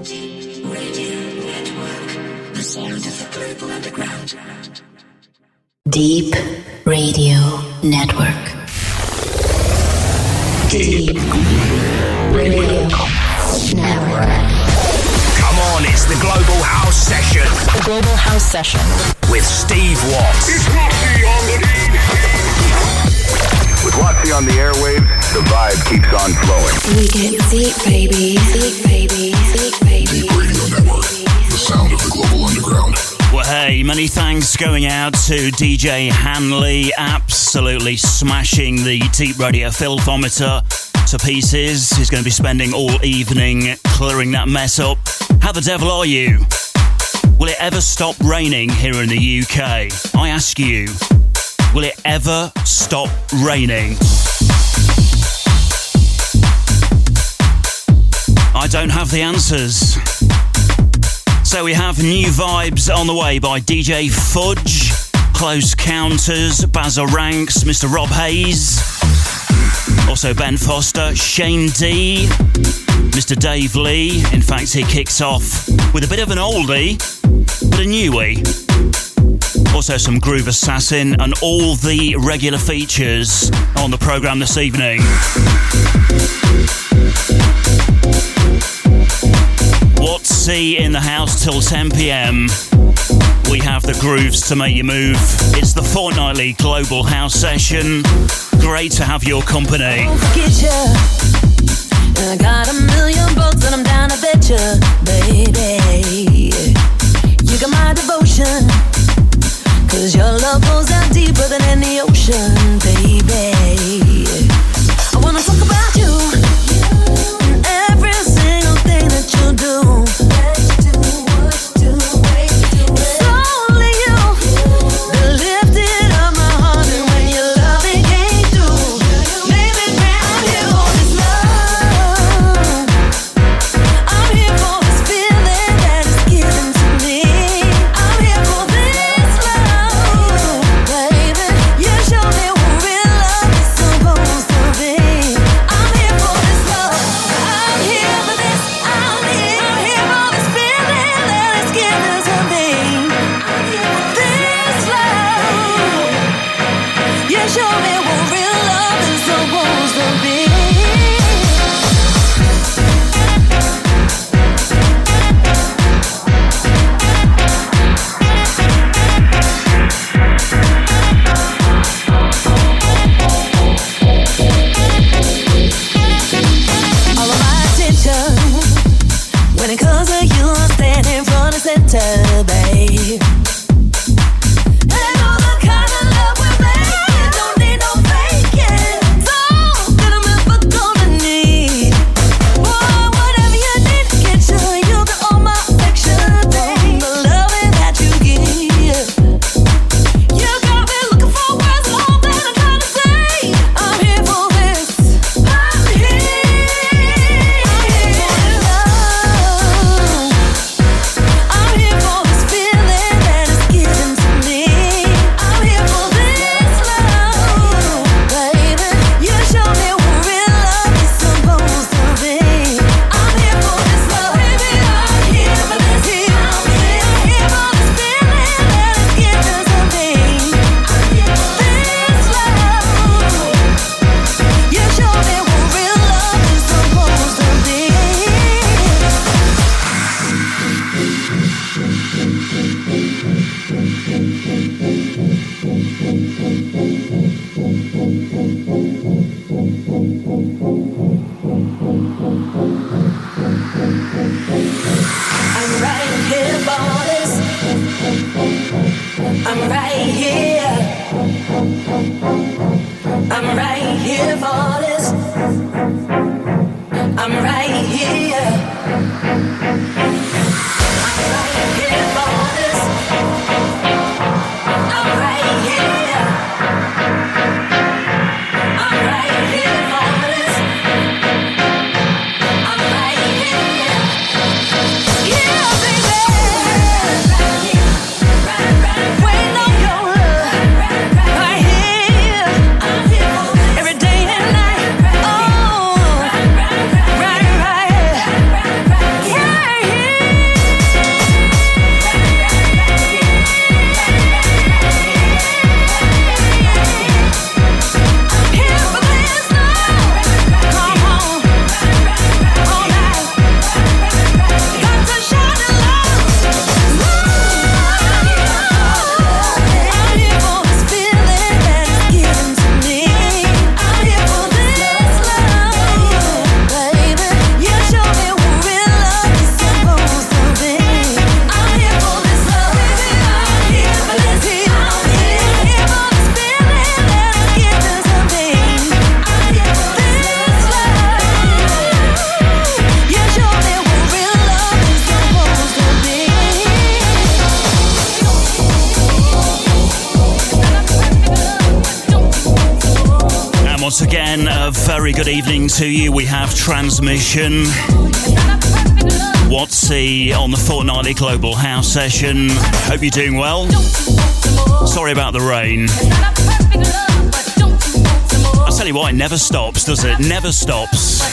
Deep Radio Network. Deep Radio Network. Come on, it's the Global House Session. The Global House Session. With Steve Watts. It's Wattsy on the beat. With Wattsy on the airwaves, the vibe keeps on flowing. We get deep, baby. Deep, baby. Deep, baby. Deep Radio Network. The sound of the global underground. Well, hey, many thanks going out to DJ Hanley, absolutely smashing the Deep Radio filthometer to pieces. He's going to be spending all evening clearing that mess up. How the devil are you? Will it ever stop raining here in the UK? I ask you, will it ever stop raining? I don't have the answers. So we have new vibes on the way by DJ Fudge, Close Counters, Bazza Ranks, Mr. Rob Hayes, also Ben Foster, Shane D, Mr. Dave Lee. In fact, he kicks off with a bit of an oldie, but a newie. Also some Groove Assassin and all the regular features on the programme this evening. Wattsy in the house till 10 p.m. We have the grooves to make you move. It's the fortnightly Global House Session. Great to have your company. Won't forget you. I got a million bucks and I'm down to bet you, baby. You got my devotion, 'cause your love goes out deeper than any ocean, baby. I wanna talk about you and every single thing that you do. Every day and night. very good evening to you. We have transmission. Wattsy on the fortnightly Global House session. Hope you're doing well. Sorry about the rain. I'll tell you what, it never stops, does it? Never stops.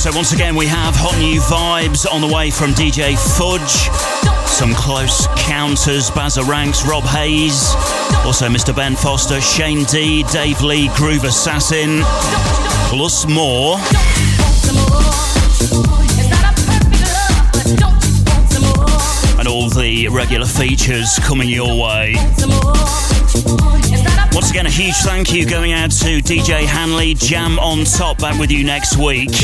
So once again, we have hot new vibes on the way from DJ Fudge. Some close counters, Bazza Ranks, Rob Hayes. Also Mr. Ben Foster, Shane D, Dave Lee, Groove Assassin. Plus more. And all the regular features coming your way. Once again, a huge thank you going out to DJ Hanley, Jam on Top, back with you next week.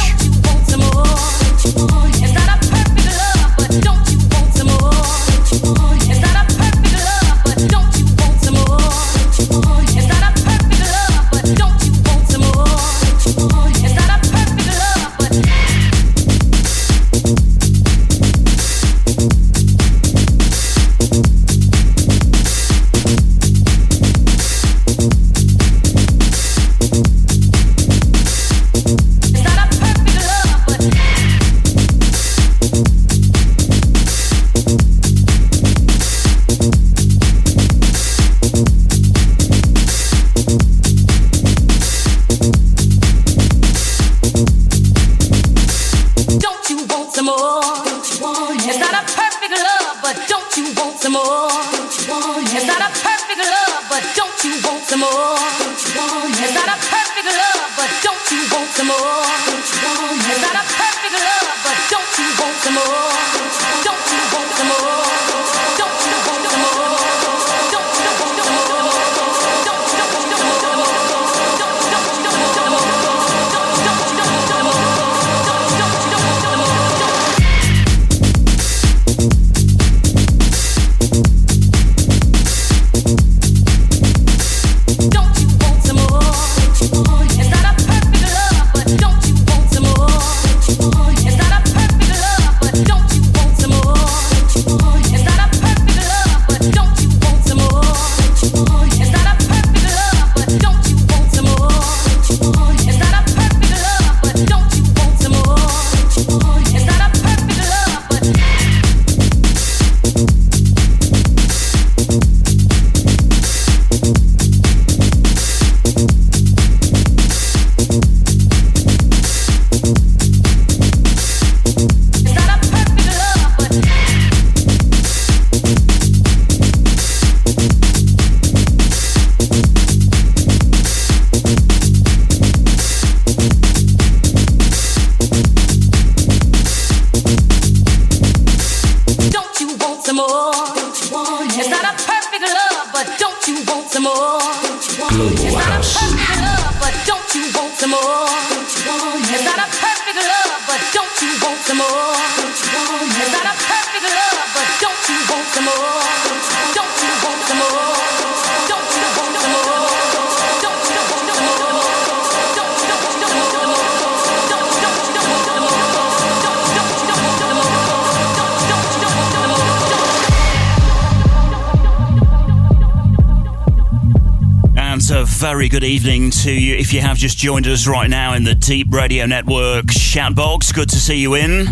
Very good evening to you. If you have just joined us right now in the Deep Radio Network Shoutbox, good to see you in.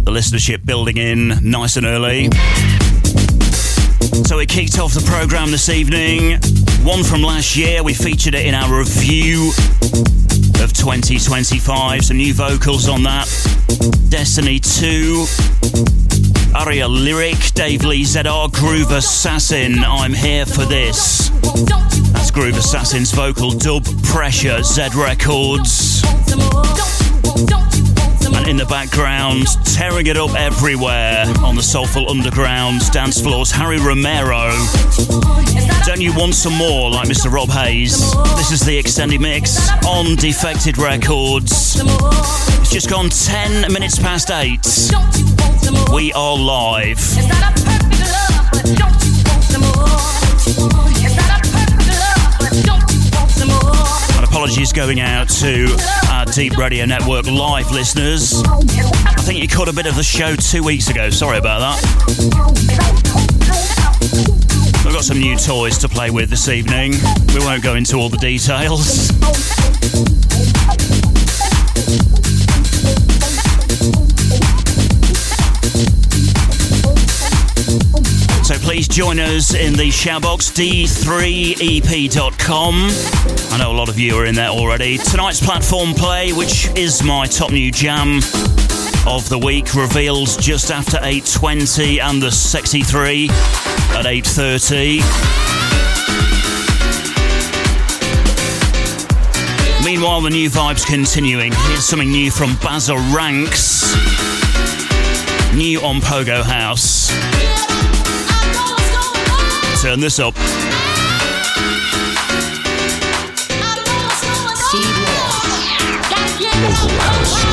The listenership building in nice and early. So we kicked off the programme this evening. One from last year, we featured it in our review of 2025. Some new vocals on that. Destiny 2. Aria Lyric, Dave Lee, ZR, Groove Assassin, I'm Here for This. That's Groove Assassin's vocal dub, Pressure, Z Records. And in the background, tearing it up everywhere on the Soulful Underground dance floors, Harry Romero. Don't you want some more, like Mr. Rob Hayes? This is the extended mix on Defected Records. It's just gone 10 minutes past 8. We are live. And messages going out to our Deep Radio Network live listeners. I think you caught a bit of the show 2 weeks ago. Sorry about that. We've got some new toys to play with this evening. We won't go into all the details. So please join us in the shoutbox, d3ep.com. I know a lot of you are in there already. Tonight's platform play, which is my top new jam of the week, revealed just after 8:20, and the Sexy 3 at 8:30. Meanwhile, the new vibes continuing. Here's something new from Bazza Ranks, new on Pogo House. Turn this up. Local house.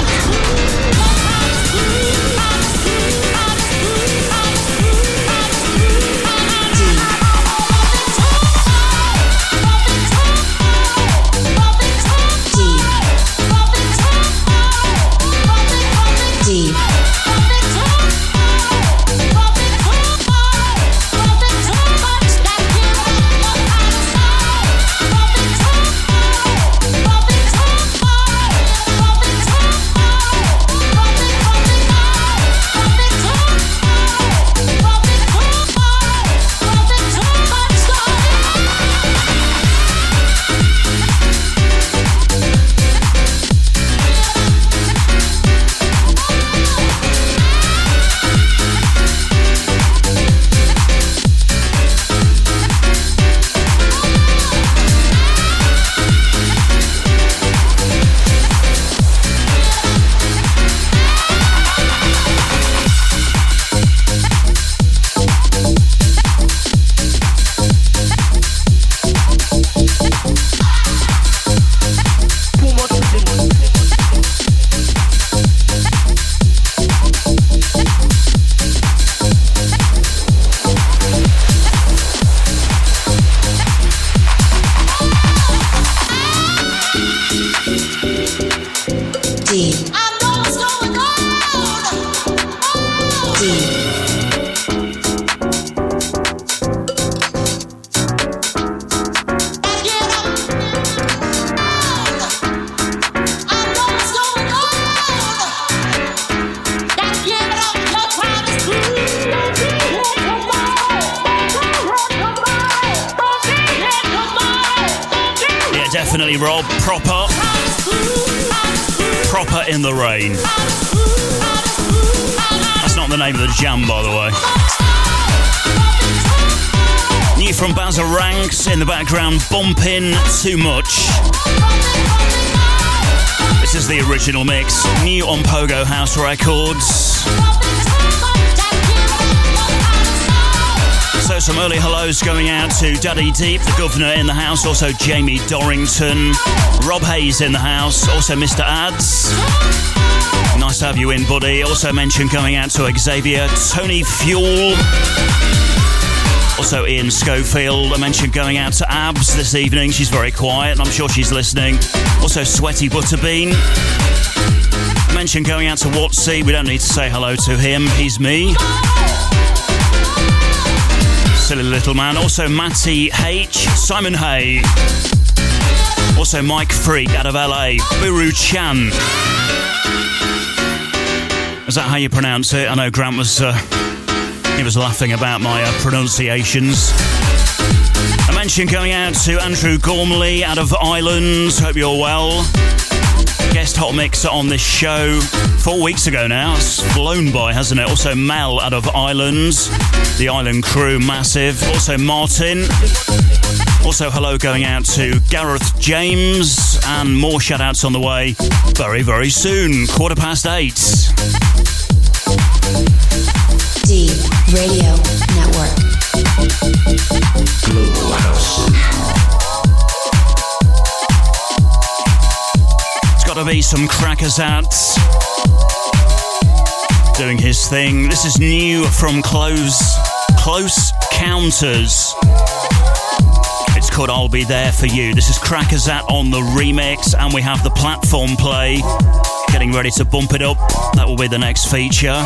Definitely, Rob. Proper in the rain. That's not the name of the jam, by the way. New from Bazza Ranks, in the background, bumping too much. This is the original mix, new on Pogo House Records. So some early hellos going out to Daddy Deep, the governor in the house, also Jamie Dorrington, Rob Hayes in the house, also Mr. Ads. Nice to have you in, buddy. Also mention going out to Xavier, Tony Fuel, also Ian Schofield. I mentioned going out to Abs this evening. She's very quiet and I'm sure she's listening. Also Sweaty Butterbean. I mentioned going out to Wattsy. We don't need to say hello to him. He's me. Silly little man. Also Matty H, Simon Hay. Also Mike Freak out of LA, Buru Chan. Is that how you pronounce it? I know Grant was he was laughing about my pronunciations. I mentioned going out to Andrew Gormley out of Ireland. Hope you're well. Guest hot mixer on this show 4 weeks ago now. It's flown by, hasn't it? Also Mel out of Ireland. The Island crew, massive. Also Martin. Also hello going out to Gareth James. And more shout-outs on the way very, very soon. 8:15. Deep Radio Network. Global house. Gotta be some crackers out doing his thing. This is new from Close Counters. It's called I'll Be There For You. This is Crackerzat on the remix, and we have the platform play. Getting ready to bump it up. That will be the next feature.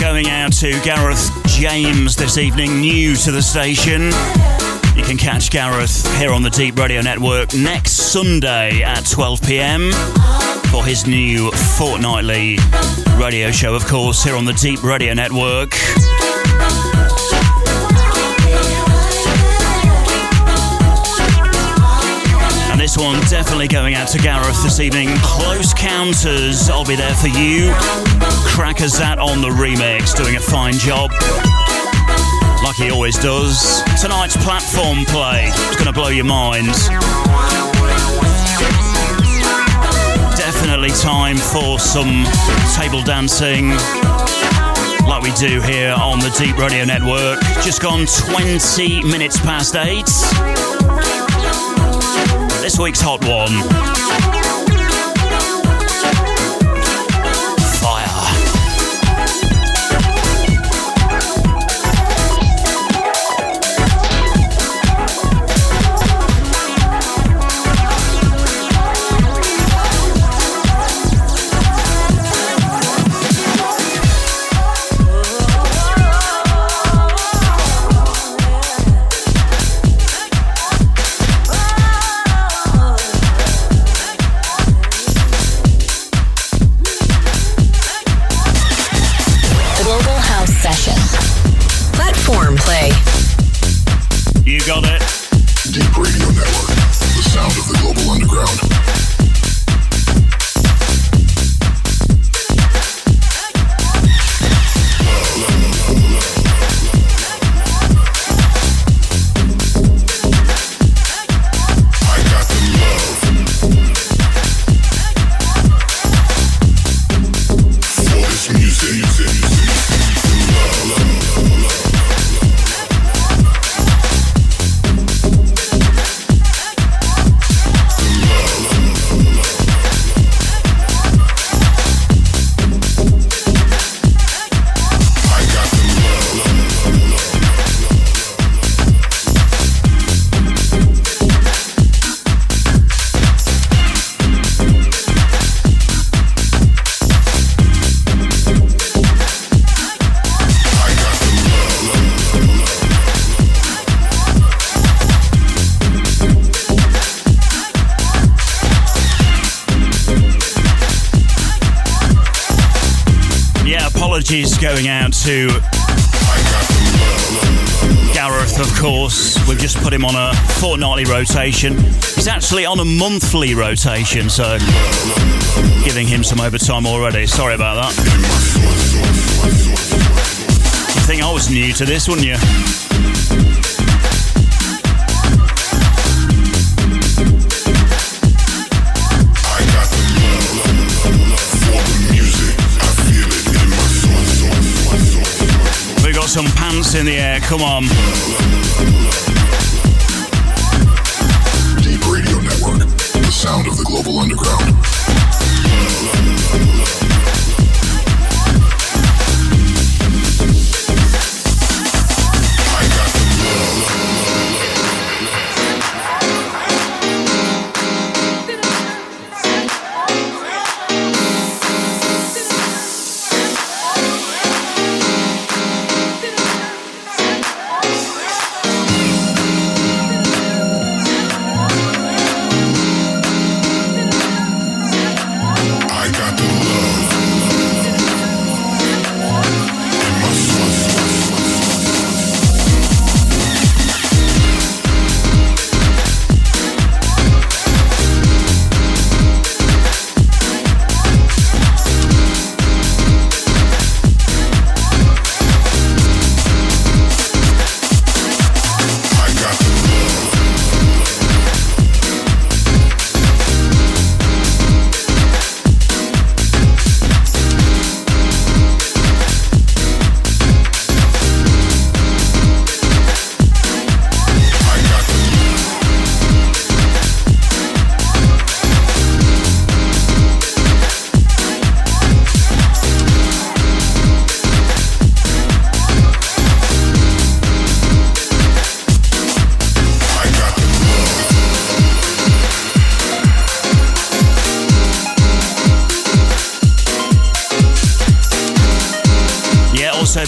Going out to Gareth James this evening, new to the station. You can catch Gareth here on the Deep Radio Network next Sunday at 12 p.m. for his new fortnightly radio show, of course, here on the Deep Radio Network. And this one definitely going out to Gareth this evening. Close Counters, I'll Be There For You. Crackerzat on the remix, doing a fine job, like he always does. Tonight's platform play is going to blow your mind. Definitely time for some table dancing, like we do here on the Deep Radio Network. Just gone 20 minutes past 8. This week's hot one. apologies going out to Gareth, of course. We've just put him on a fortnightly rotation. He's actually on a monthly rotation, so giving him some overtime already. Sorry about that. You think I was new to this, wouldn't you? Some pants in the air, come on. Deep Radio Network, the sound of the global underground.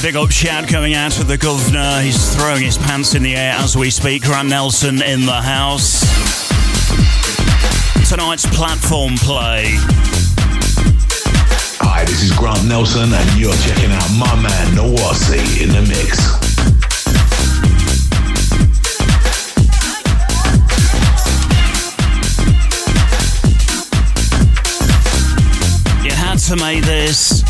Big up shout going out to the governor. He's throwing his pants in the air as we speak. Grant Nelson in the house. Tonight's platform play. Hi, this is Grant Nelson and you're checking out my man Wattsy in the mix. You had to make this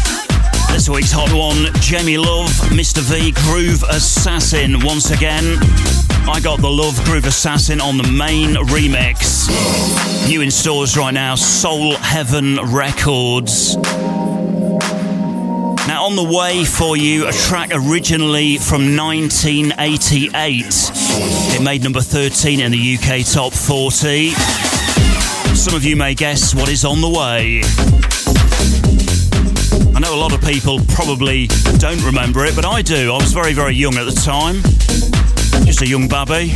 week's hot one. Jamie Love, Mr. V, Groove Assassin. Once again, I got the Love Groove Assassin on the main remix. New in stores right now, Soul Heaven Records. Now on the way for you, a track originally from 1988. It made number 13 in the UK Top 40. Some of you may guess what is on the way. I know a lot of people probably don't remember it, but I do. I was very, very young at the time. Just a young babby.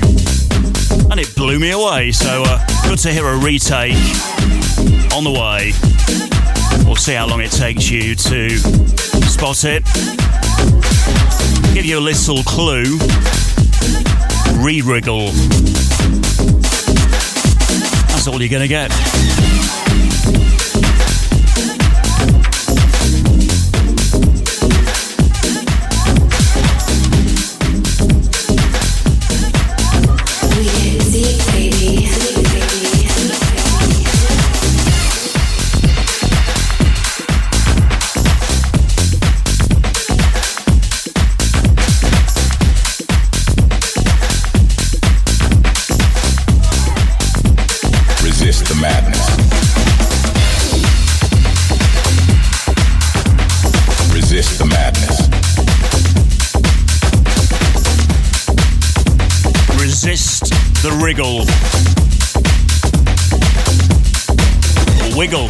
And it blew me away. So good to hear a retake on the way. We'll see how long it takes you to spot it. Give you a little clue. Re-wriggle. That's all you're going to get. Wriggle. Wiggle.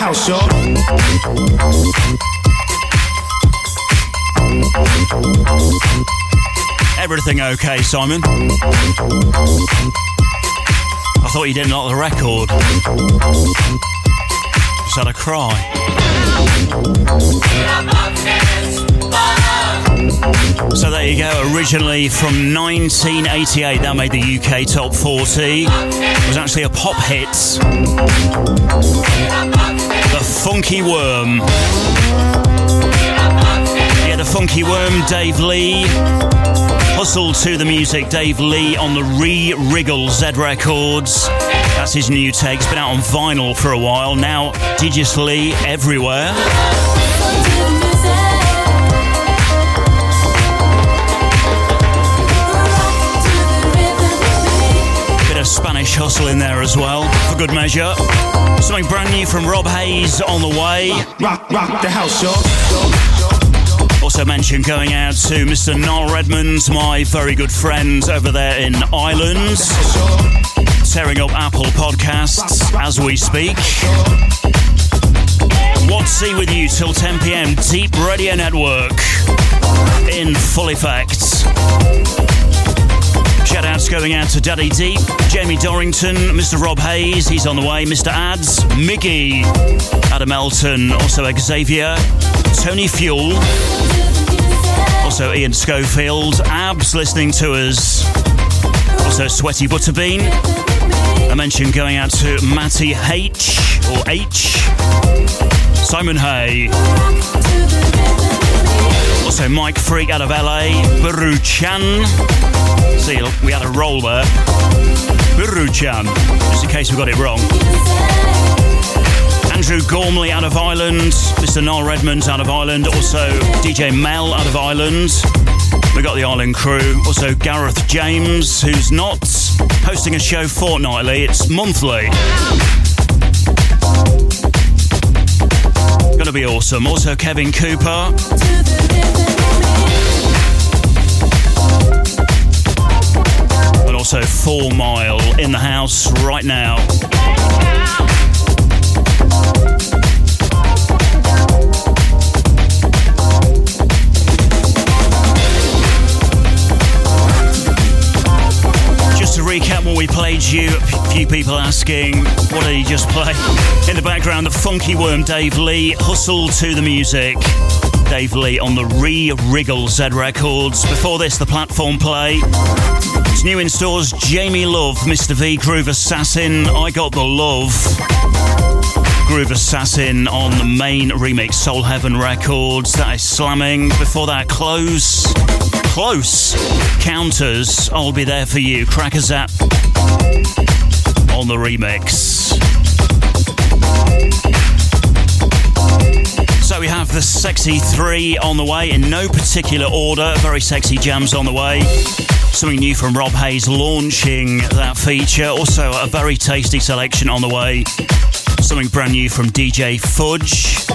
house, y'all. Everything okay, Simon? I thought you didn't like the record. Just had a cry. So there you go, originally from 1988, that made the UK Top 40. It was actually a pop hit. The Funky Worm. Yeah, the Funky Worm, Dave Lee. Hustle to the music, Dave Lee on the Re-Wriggle Z Records. That's his new take. It's been out on vinyl for a while, now digitally everywhere. Bit of Spanish hustle in there as well, for good measure. Something brand new from Rob Hayes on the way. Rock the house, y'all. Also mentioned going out to Mr. Noel Redmond, my very good friend over there in Ireland, tearing up Apple Podcasts as we speak. Wattsy with you till 10 p.m. Deep Radio Network in full effect. Shout-outs going out to Daddy Deep, Jamie Dorrington, Mr. Rob Hayes, he's on the way, Mr. Ads, Mickey, Adam Elton, also Xavier, Tony Fuel, also Ian Schofield, Abs listening to us, also Sweaty Butterbean. I mentioned going out to Matty H, Simon Hay, also Mike Freak out of LA, Buru Chan. See, look, we had a roll there. Buru Chan, just in case we got it wrong. Andrew Gormley out of Ireland, Mr. Noel Redmond out of Ireland, also DJ Mel out of Ireland. We got the Island crew, also Gareth James, who's not hosting a show fortnightly, it's monthly. Gonna be awesome. Also Kevin Cooper. And also 4 Mile in the house right now. To recap what we played you, a few people asking, what did he just play? In the background, the Funky Worm, Dave Lee, Hustle to the music. Dave Lee on the Re-Wriggle Z Records. Before this, the Platform play. It's new in stores, Jamie Love, Mr. V, Groove Assassin, I Got the Love. Groove Assassin on the main remix, Soul Heaven Records. That is slamming. Before that, Close Counters, I'll Be There For You, Cracker Zap on the remix. So we have the Sexy 3 on the way in no particular order, very sexy jams on the way. Something new from Rob Hayes launching that feature, also a very tasty selection on the way. Something brand new from DJ Fudge.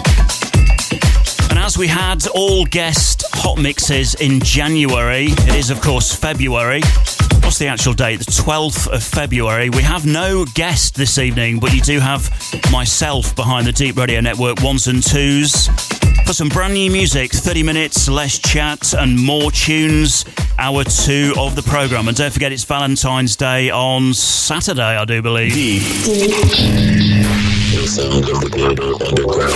And as we had all guest hot mixes in January, it is of course February. What's the actual date? The 12th of February. We have no guest this evening, but you do have myself behind the Deep Radio Network ones and twos. For some brand new music, 30 minutes, less chat and more tunes, hour 2 of the programme. And don't forget it's Valentine's Day on Saturday, I do believe. The sound of the global underground.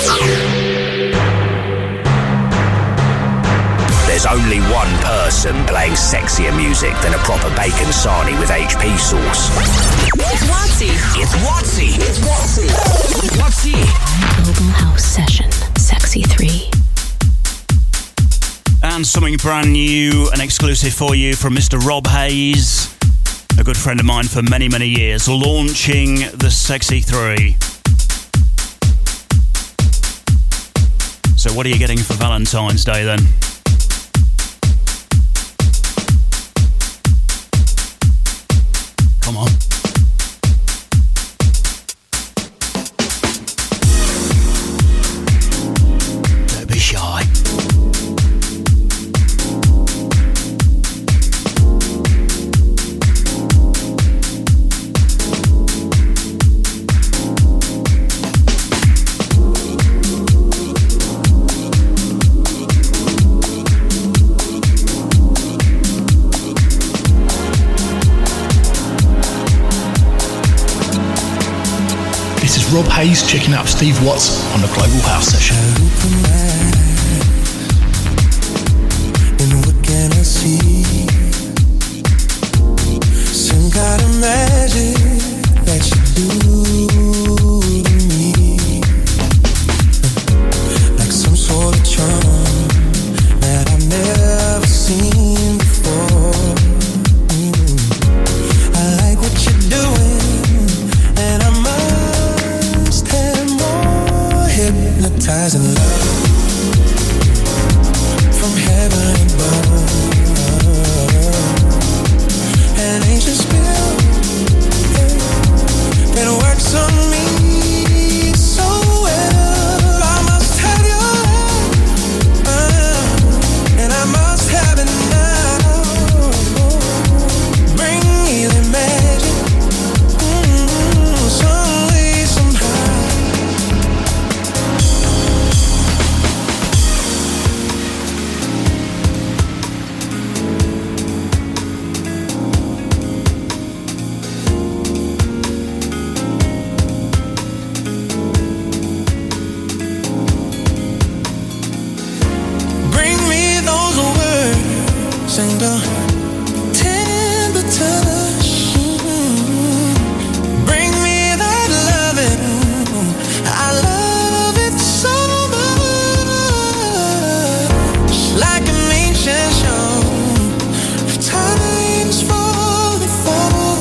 There's only one person playing sexier music than a proper bacon sarnie with HP sauce. It's Wattsy. It's Wattsy. It's Wattsy. Wattsy. Global House Session, Sexy 3. And something brand new, an exclusive for you from Mr. Rob Hayes, a good friend of mine for many, many years, launching the Sexy 3. So what are you getting for Valentine's Day then? Come on. Don't be shy. is Rob Hayes checking out Steve Watts on the Global House Session. And what can I see? Some kind of magic that you do to me, like some sort of charm that I've never seen before. I like what you're doing, and I must have more hypnotizing love from heaven above. An ancient spell that works on me so well. I must have your love, and I must have it now. Bring me the magic, some way, somehow. Bring me those words and a tender touch. Bring me that loving. I love it so much. Like an ancient show of times falling fall.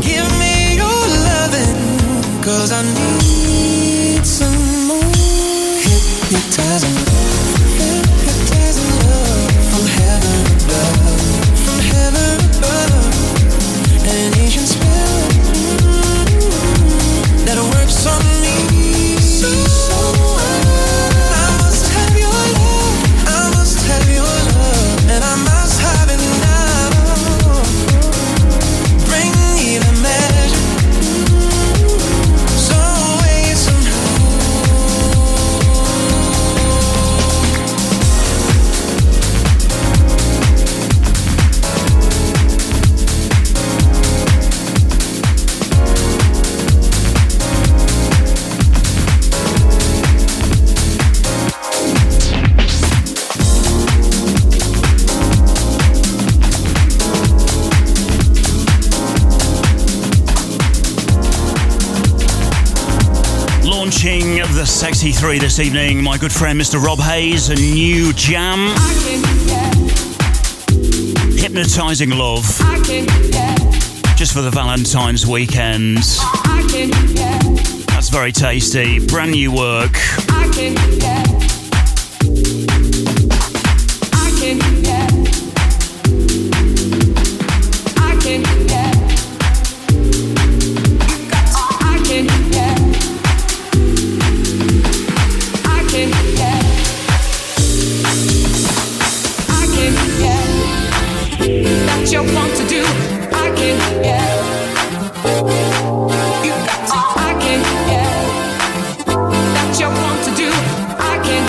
Give me your loving, 'cause I need some more hypnotizing love from heaven above, from heaven above. An ancient spell that works on me so well. I must have your love, I must have your love, and I must have it now. Bring me the magic, some way, somehow. Launching the Sexy 3 this evening, my good friend Mr. Rob Hayes, a new jam. Hypnotising Love. Just for the Valentine's weekend. That's very tasty. Brand new work. That you want to do, I can, yeah. You got to, I can, yeah. That you want to do, I can.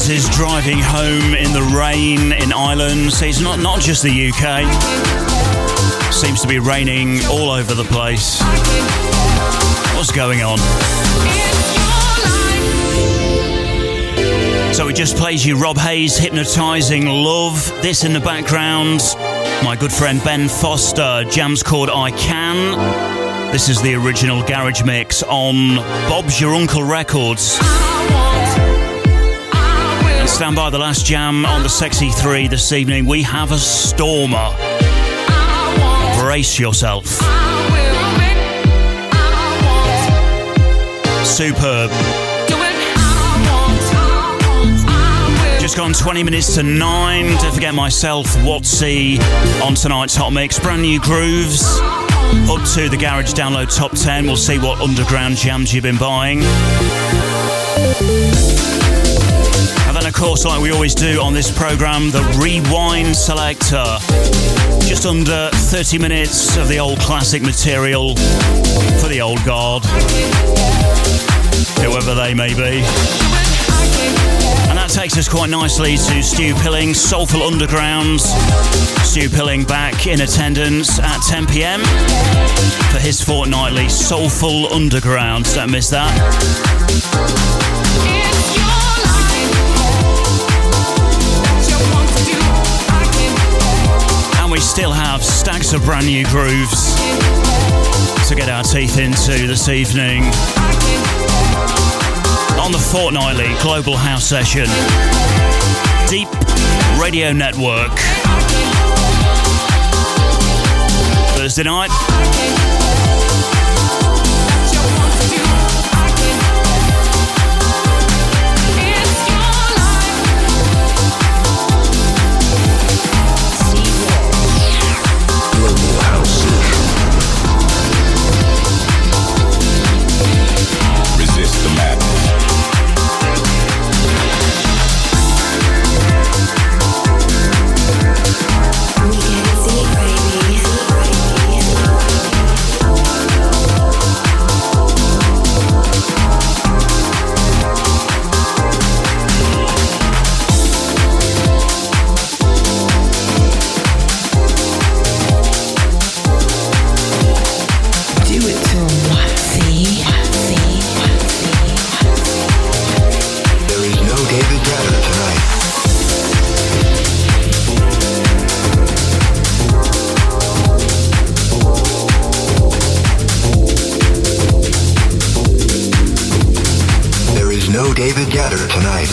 James is driving home in the rain in Ireland. See, it's not just the UK. Seems to be raining all over the place. What's going on? So we just played you Rob Hayes, Hypnotising Love. This in the background, my good friend Ben Foster, jams called I Can. This is the original garage mix on Bob's Your Uncle Records. And stand by the last jam on the Sexy 3 this evening. We have a stormer. Brace yourself. Superb. Just gone 20 minutes to 9. Don't forget myself, Wattsy, on tonight's Hot Mix. Brand new grooves. Up to the Garage Download Top 10. We'll see what underground jams you've been buying. And then, of course, like we always do on this programme, the Rewind Selector. Just under 30 minutes of the old classic material for the old guard, whoever they may be. And that takes us quite nicely to Stu Pilling, Soulful Underground. Stu Pilling back in attendance at 10 p.m. for his fortnightly Soulful Underground. Don't miss that. And we still have stacks of brand new grooves to get our teeth into this evening on the fortnightly Global House Session. Deep Radio Network. Thursday night. Global House Session. Resist the madness. David Gatter tonight.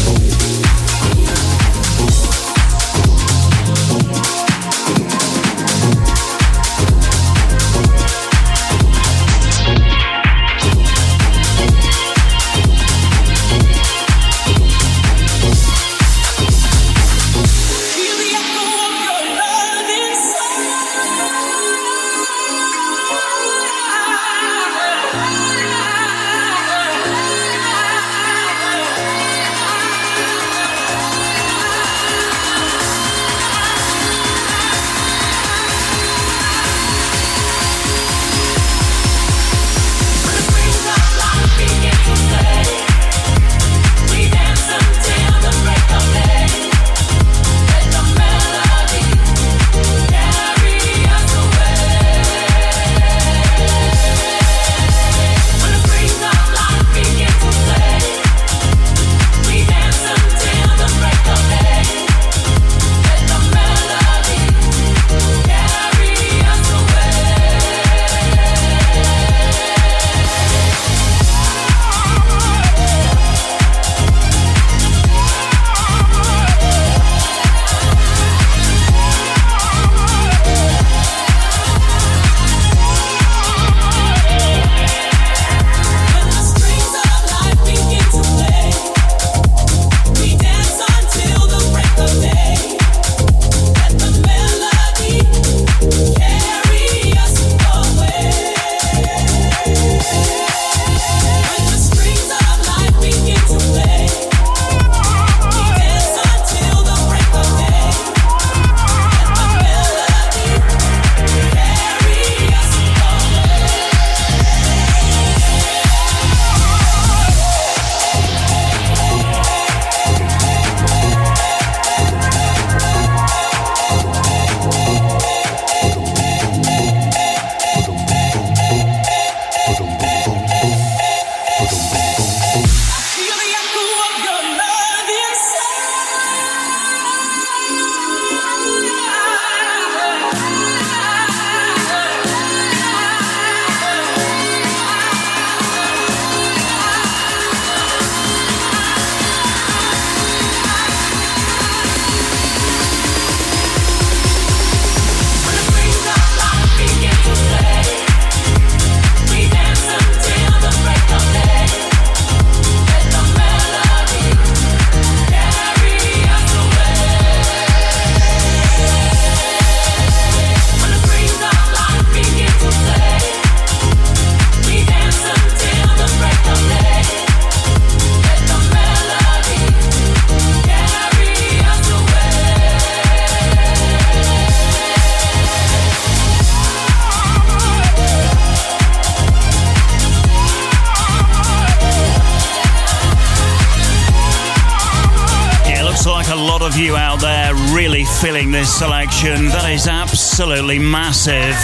lot of you out there really feeling this selection. That is absolutely massive.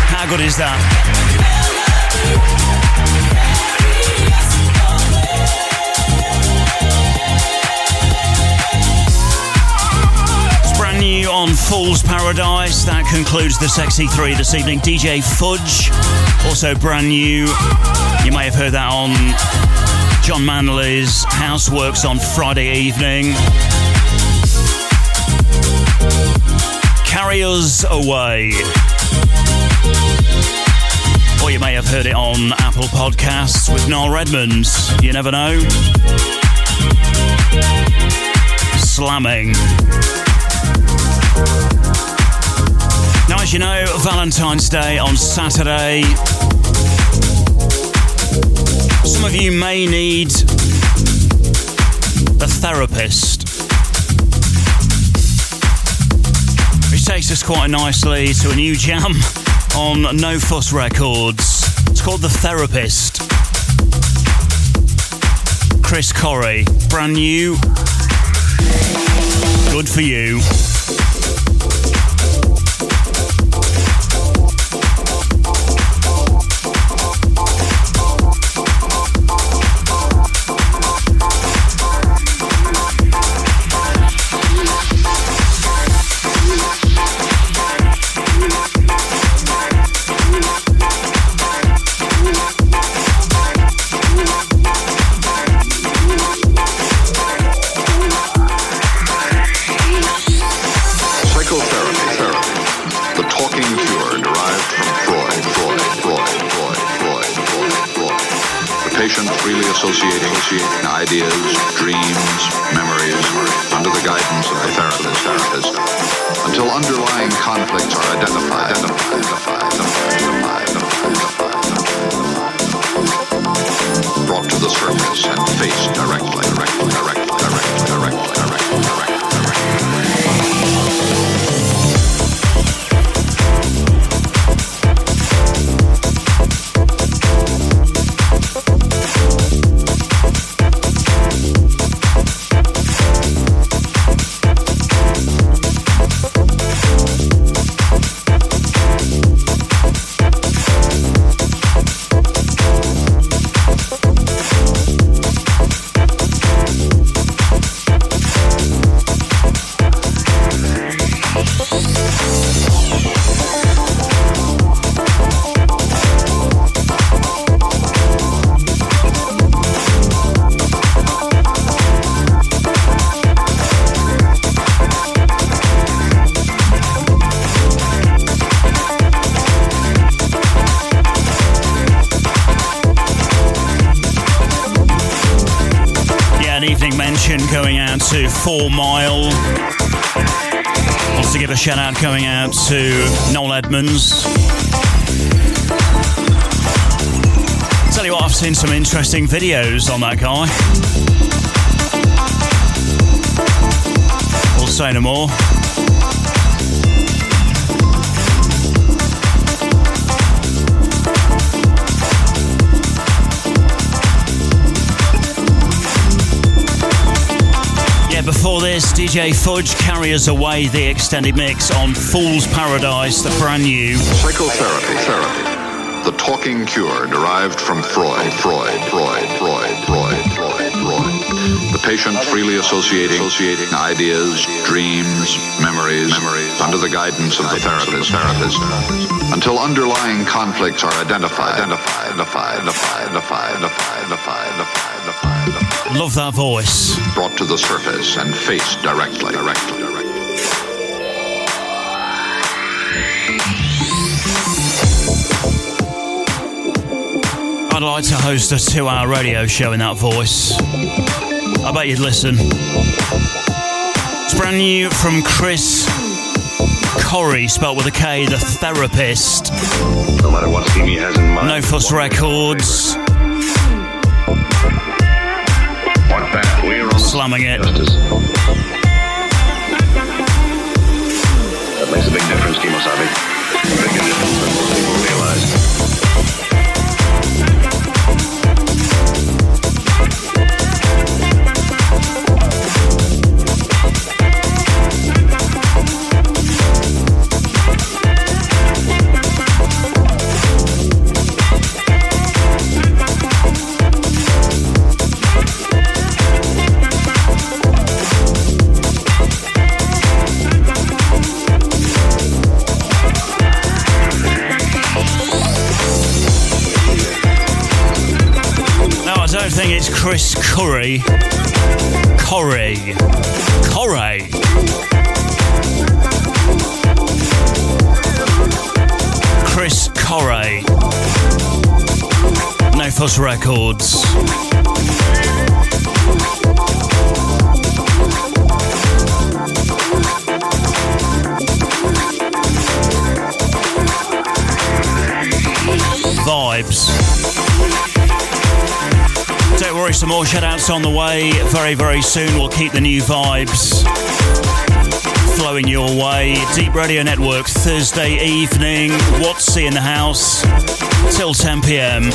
How good is that? It's brand new on Fool's Paradise. That concludes the Sexy 3 this evening. DJ Fudge, also brand new. You may have heard that on John Manley's Houseworks on Friday evening. Carry Us Away. Or you may have heard it on Apple Podcasts with Noel Redmonds. You never know. Slamming. Now, as you know, Valentine's Day on Saturday. Some of you may need a therapist. Which takes us quite nicely to a new jam on No Fuss Records. It's called The Therapist. Chris Corrie, brand new. Good for you. Associating ideas, dreams, memories, under the guidance of the therapist, until underlying conflicts are identified, brought to the surface and faced directly. Going out to 4 Mile. Wants to give a shout out going out to Noel Edmonds. Tell you what, I've seen some interesting videos on that guy. We'll say no more. Before this, DJ Fudge, Carry Us Away, the extended mix on Fool's Paradise, the brand new. Psychotherapy, the talking cure derived from Freud. The patient freely associating ideas, dreams, memories, under the guidance of the therapist, until underlying conflicts are identified. Love that voice. Brought to the surface and faced directly. I'd like to host a 2-hour radio show in that voice. I bet you'd listen. It's brand new from Chris Corrie, spelled with a K, The Therapist. No matter what scheme he has in mind. No Fuss Records. Slamming it. That makes a big difference, Kimosabe. Bigger difference than most people realize. It's Chris Corey. Chris Corey. No Fuss Records. Vibes. Don't worry, some more shout-outs on the way. Very, very soon we'll keep the new vibes flowing your way. Deep Radio Network, Thursday evening. Wattsy in the house till 10 p.m.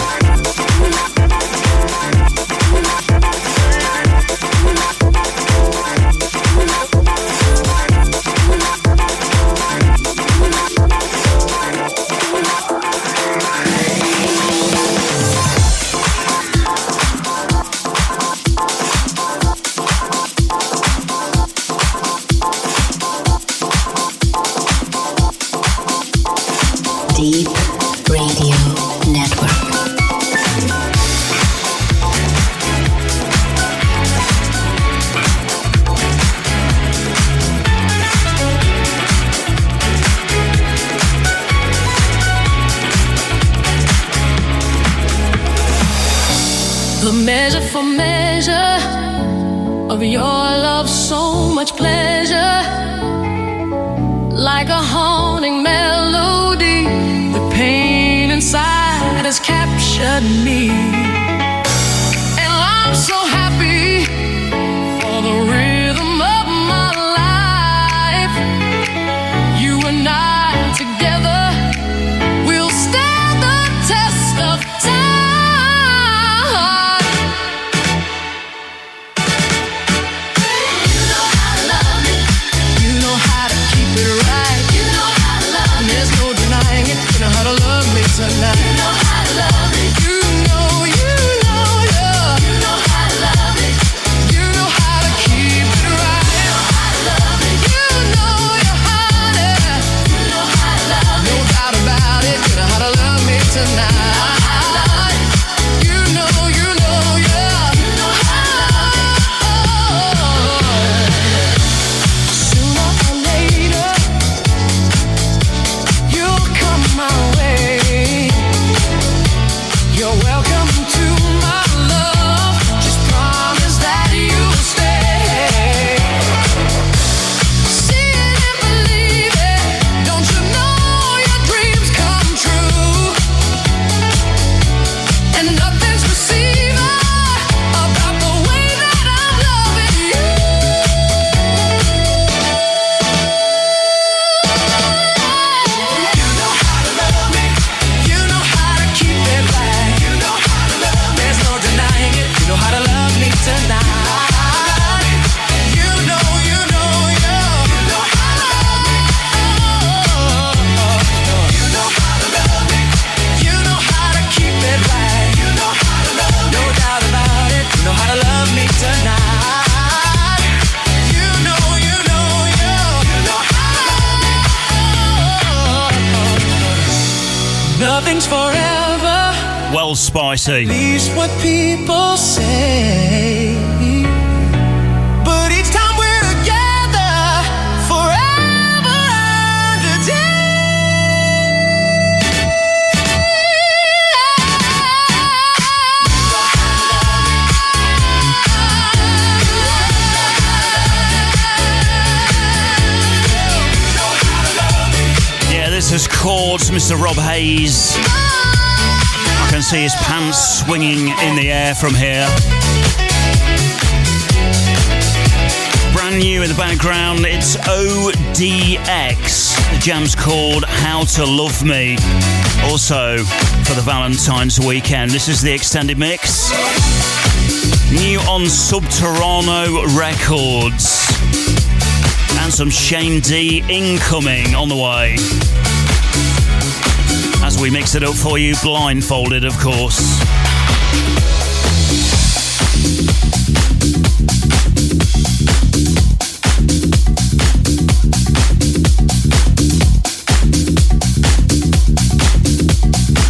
Deep Radio Network. The measure for measure of your love, so much pleasure, like a haunting melody. The pain inside has captured me, and I'm so happy for the rhythm of my life. You and I together, we'll stand the test of time. Tonight. You know how to love me. You know, yeah. You know how to love me. You know how to keep it right. You know how to love me. You know you're honey. You know how to love me. No doubt about it. You know how to love me tonight. You know, yeah. You know how to love me. Sooner or later, you'll come my way. You're welcome to my love. Just promise that you'll stay. See it and believe it. Don't you know your dreams come true? And nothing's receiver about the way that I'm loving you. You know how to love me. You know how to keep it right. You know how to love me. There's no denying it. You know how to love me tonight. You know, yeah. You know how to love me. You know how to love me. You know how to keep it right. You know how to love me. No doubt about it. You know how to love me tonight. You know, yeah. You know how to love me. Nothing's forever. Well, spicy. At least what people say. But each time we're together, forever and a Yeah, this is Chords, Mr. Rob Hayes. I can see his pants swinging in the air from here. Brand new in the background, it's ODX. The jam's called How to Love Me. Also, for the Valentine's weekend, this is the extended mix. New on Subterrano Records. And some Shane D incoming on the way. As we mix it up for you, blindfolded, of course.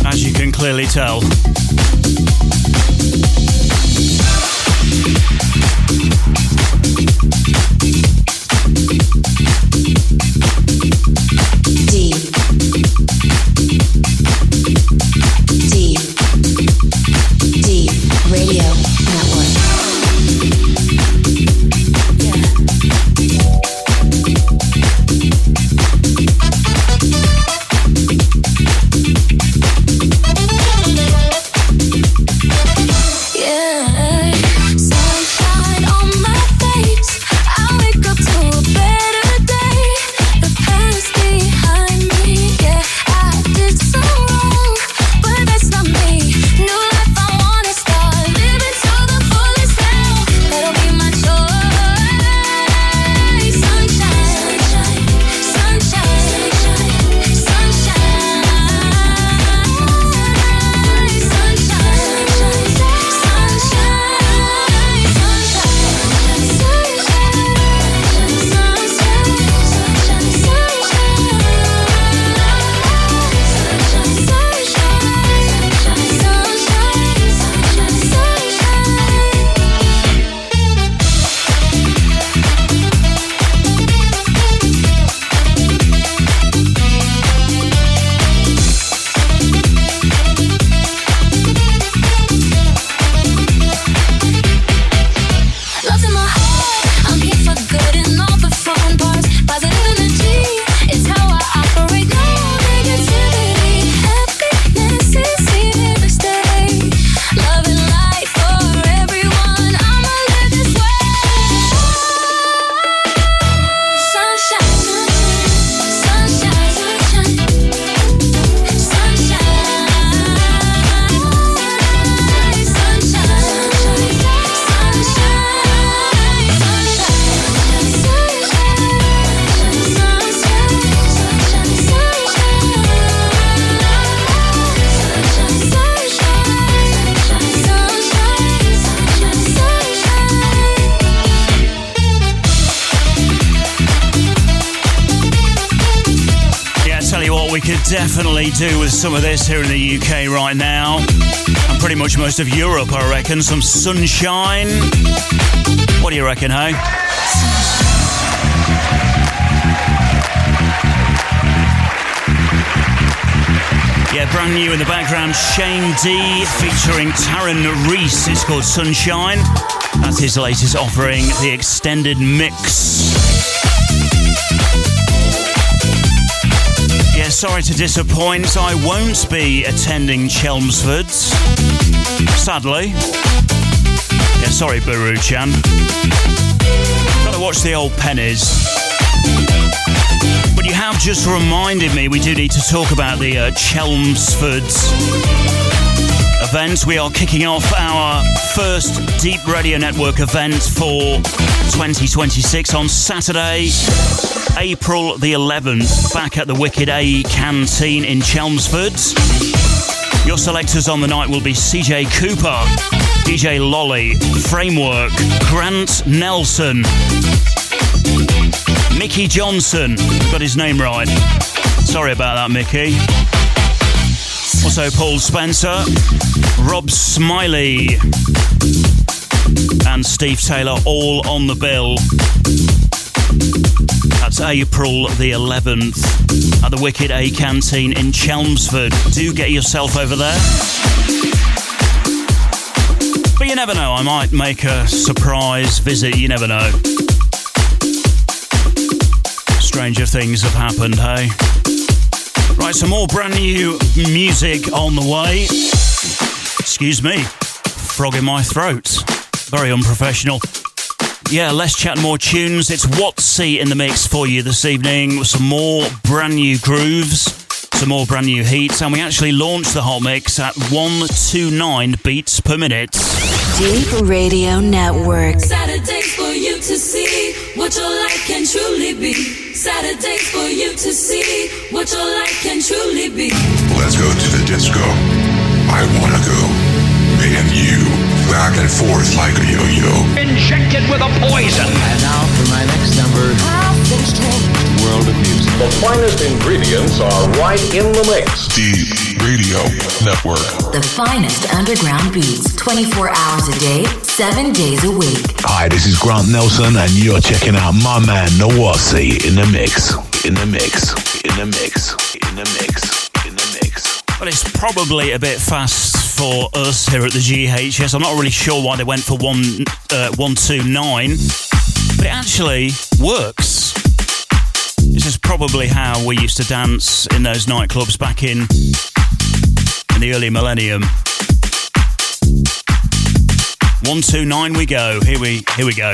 As you can clearly tell. you what, we could definitely do with some of this here in the UK right now. And pretty much most of Europe, I reckon. Some sunshine. What do you reckon, hey? Yeah, brand new in the background, Shane D featuring Taryn Reese. It's called Sunshine. That's his latest offering, the extended mix. Yeah, sorry to disappoint. I won't be attending Chelmsford, sadly. Yeah, sorry, Baru-chan. Gotta watch the old pennies. But you have just reminded me we do need to talk about the Chelmsford event. We are kicking off our first Deep Radio Network event for 2026 on Saturday, April the 11th, back at the Wicked A Canteen in Chelmsford. Your selectors on the night will be CJ Cooper, DJ Lolly, Framework, Grant Nelson, Mickey Johnson, got his name right. Sorry about that, Mickey. Also Paul Spencer, Rob Smiley, and Steve Taylor, all on the bill. That's April the 11th at the Wicked A Canteen in Chelmsford. Do get yourself over there. But you never know, I might make a surprise visit, you never know. Stranger things have happened, hey? Right, some more brand new music on the way. Excuse me, frog in my throat. Very unprofessional. Yeah, let's chat more tunes. It's Wattsy in the mix for you this evening with some more brand new grooves, some more brand new heats, and we actually launched the hot mix at 129 beats per minute. Deep Radio Network. Saturdays for you to see what your life can truly be. Saturdays for you to see what your life can truly be. Let's go to the disco. I wanna go. Me and you, back and forth like a yo-yo. Injected with a poison. And now for my next number. World of music. The finest ingredients are right in the mix. Deep Radio Network. The finest underground beats, 24 hours a day, 7 days a week. Hi, this is Grant Nelson, and you're checking out my man, Wattsy, in the mix. In the mix. In the mix. In the mix. In the mix. But it's probably a bit fast for us here at the GHS. I'm not really sure why they went for 129, but it actually works. This is probably how we used to dance in those nightclubs back in the early millennium. 129 we go. Here we go.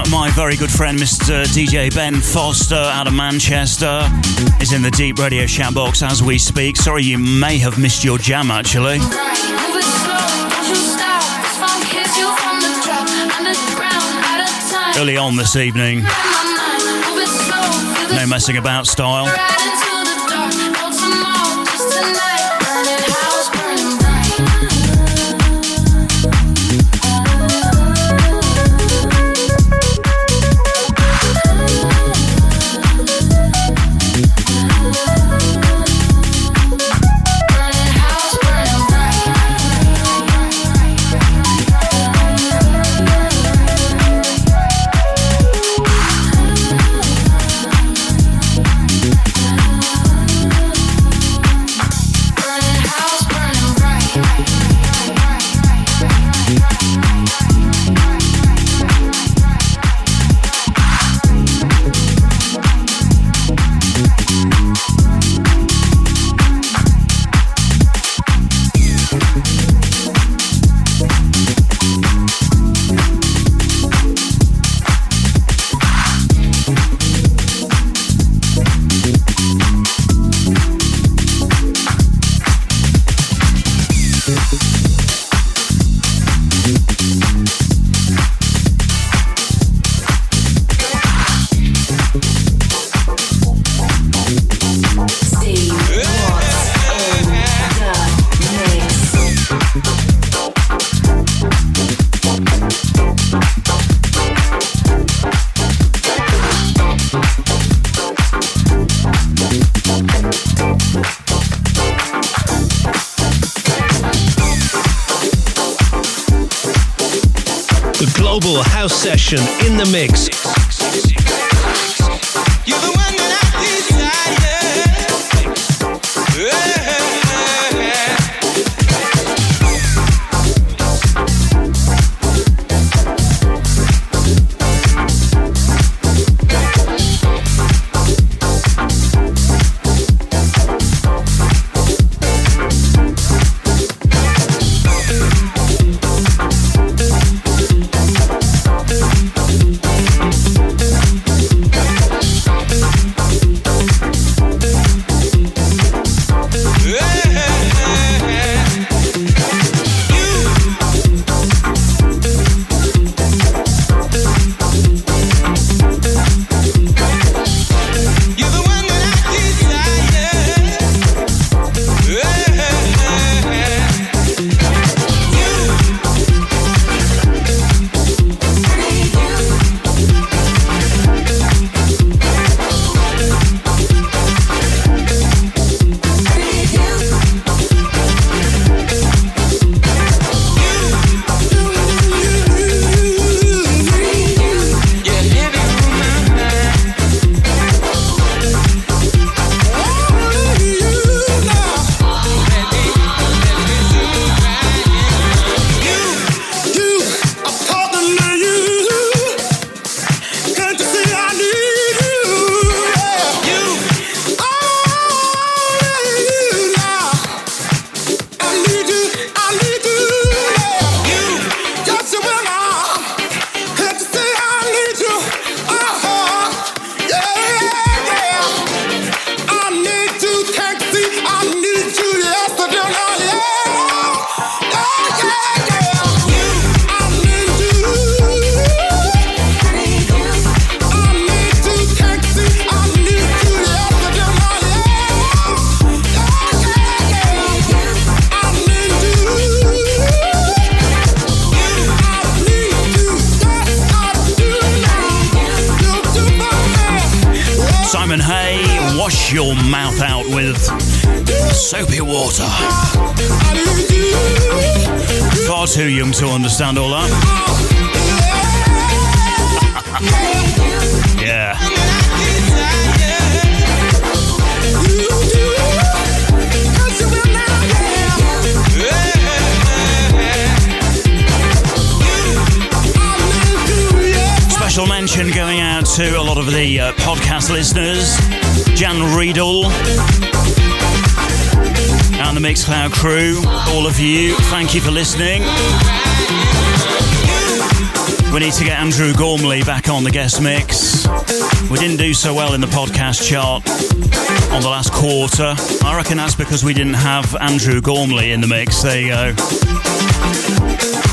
my very good friend, Mr. DJ Ben Foster out of Manchester, is in the Deep Radio chat box as we speak. Sorry, you may have missed your jam, actually. Early on this evening. No messing about style. Global House Session in the mix. You're the one that I Your mouth out with soapy water. Far too young to understand all that. Yeah. Special mention going out to a lot of the podcast listeners. Jan Riedel and the Mixcloud crew, all of you, thank you for listening. We need to get Andrew Gormley back on the guest mix. We didn't do so well in the podcast chart on the last quarter. I reckon that's because we didn't have Andrew Gormley in the mix. There you go.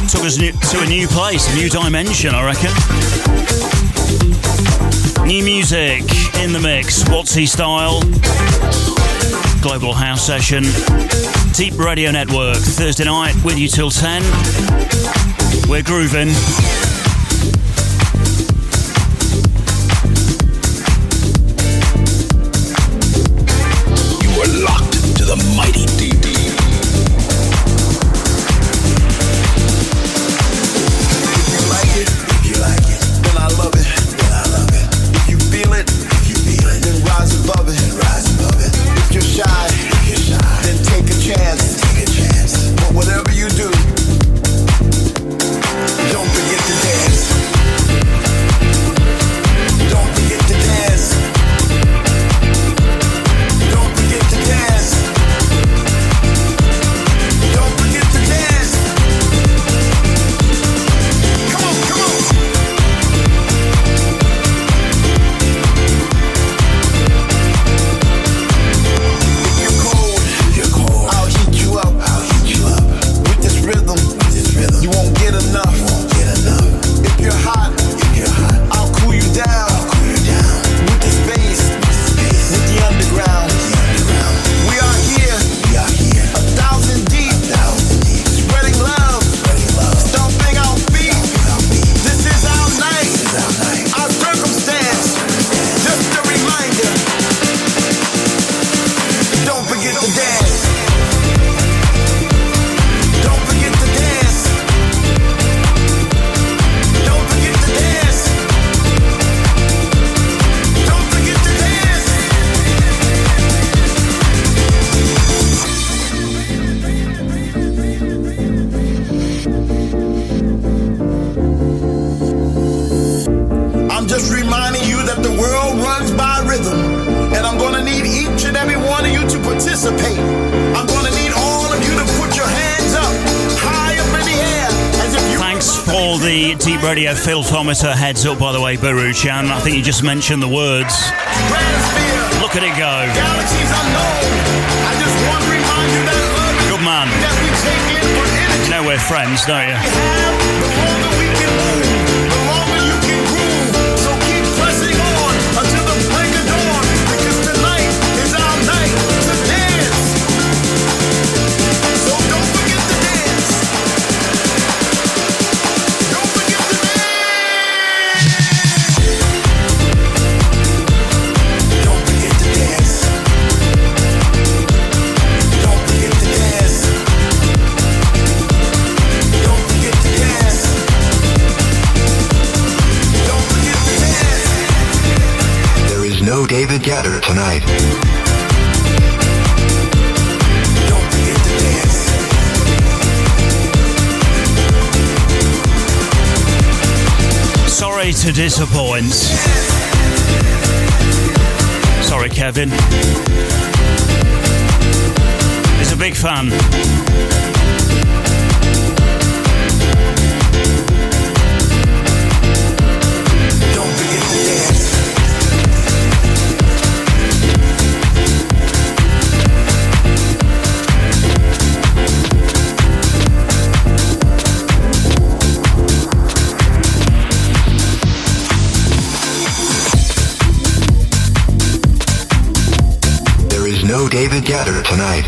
Took us to a new place, a new dimension, I reckon. New music in the mix, Wattsy style. Global House Session. Deep Radio Network, Thursday night with you till 10. We're grooving. You are locked to the mighty deep. If you like it, then I love it. If you feel it, then rise above it. If you're shy, then take a chance. But whatever you do, don't forget to dance. Don't forget to dance. Don't forget to dance. Don't forget to dance. Come on, come on. If you're cold, I'll heat you up. With this rhythm, you won't get enough. If you're hot, I'll cool you down. With this bass, with the underground. We are here, 1,000 deep, spreading love, stomping our feet. This is our night, our circumstance. Just a reminder, don't forget to dance. Don't forget to dance. Don't forget to dance. Don't forget to dance. I'm just reminding you that the world runs by rhythm, and I'm gonna need each and every one of you to participate. I'm gonna need all of you to put your hands up, high up in the air, as if you. Thanks for the Deep Radio Filthometer heads up, by the way, Baruchan. I think you just mentioned the words. Look at it go. Galaxies unknown. I just want to remind you that love Good man. that we take in for energy. You know we're friends, don't you? The longer we can move, the longer you can groove. So keep pressing on until the break of dawn, because tonight is our night to dance. So don't forget to dance. Don't forget to dance. Don't forget to dance. Don't forget to dance. Don't forget to dance. Don't forget to dance. There is no David Gatter tonight. Don't forget to dance. Sorry to disappoint. Sorry, Kevin. He's a big fan. Don't forget to dance. There is no David Gatter tonight.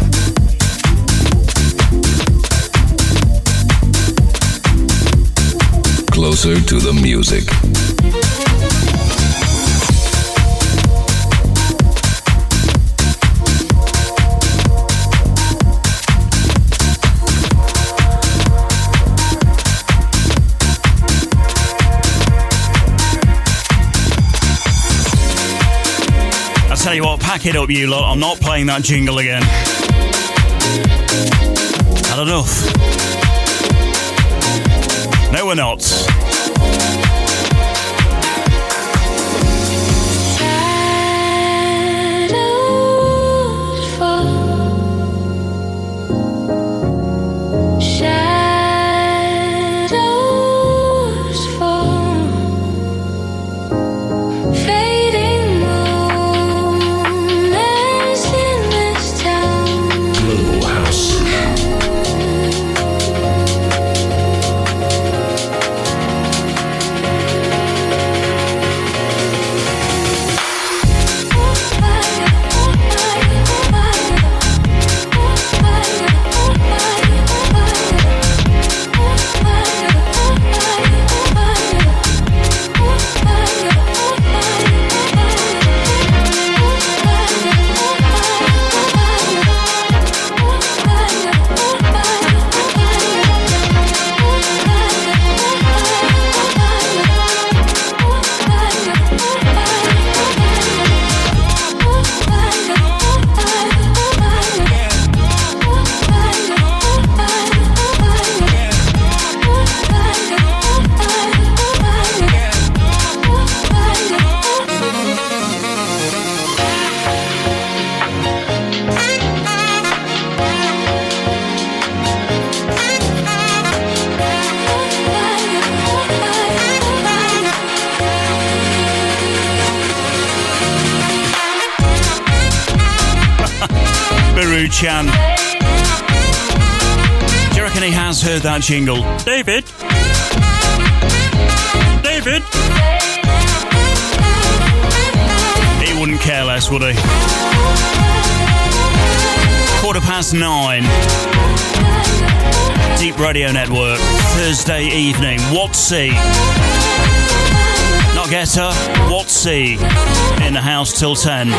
Closer to the music. I tell you what, pack it up, you lot. I'm not playing that jingle again. Had enough. No, we're not. Shadows fall. Baruchan. Do you reckon he has heard that jingle? David? David? He wouldn't care less, would he? 9:15. Deep Radio Network, Thursday evening. Wattsy. Not Getter, Wattsy. In the house till 10.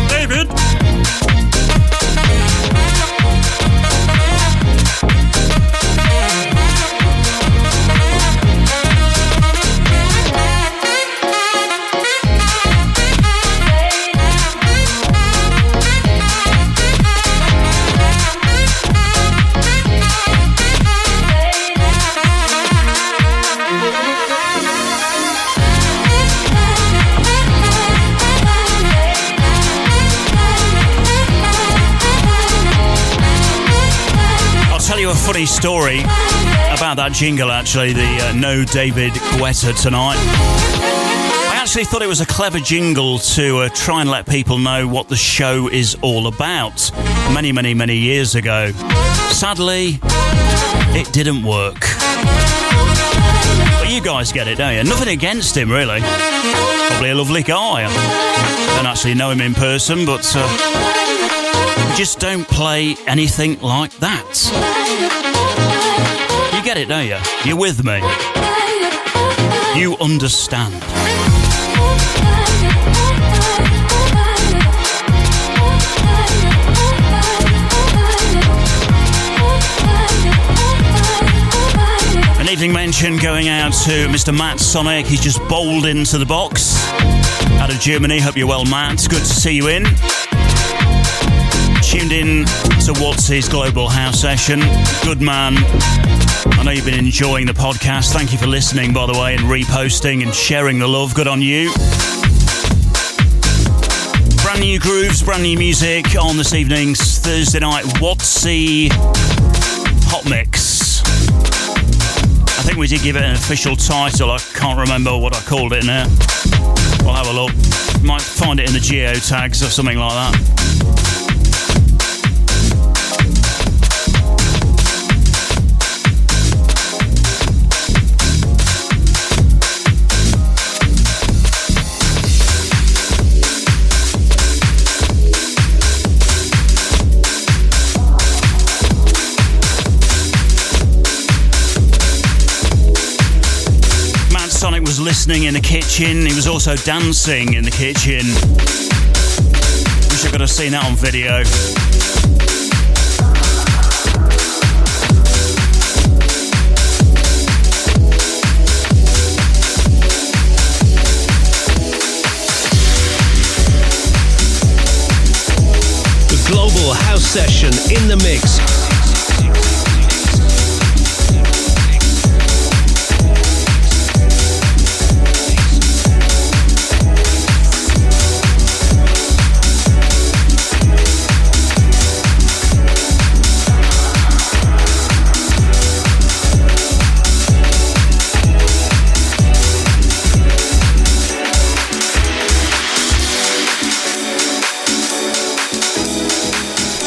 David? A funny story about that jingle, actually, the No David Guetta Tonight. I actually thought it was a clever jingle to try and let people know what the show is all about many years ago. Sadly, it didn't work. But you guys get it, don't you? Nothing against him, really. Probably a lovely guy. I don't actually know him in person, but just don't play anything like that. You get it, don't you? You're with me. You understand. An evening mention going out to Mr. Matt Sonic. He's just bowled into the box out of Germany. Hope you're well, Matt. Good to see you in. Tuned in to Wattsy's Global House Session. Good man. I know you've been enjoying the podcast. Thank you for listening, by the way, and reposting and sharing the love. Good on you. Brand new grooves, brand new music on this evening's Thursday night Wattsy Hot Mix. I think we did give it an official title. I can't remember what I called it now. We'll have a look. Might find it in the geo tags or something like that. Was listening in the kitchen. He was also dancing in the kitchen. Wish I could have seen that on video. The Global House Session in the mix.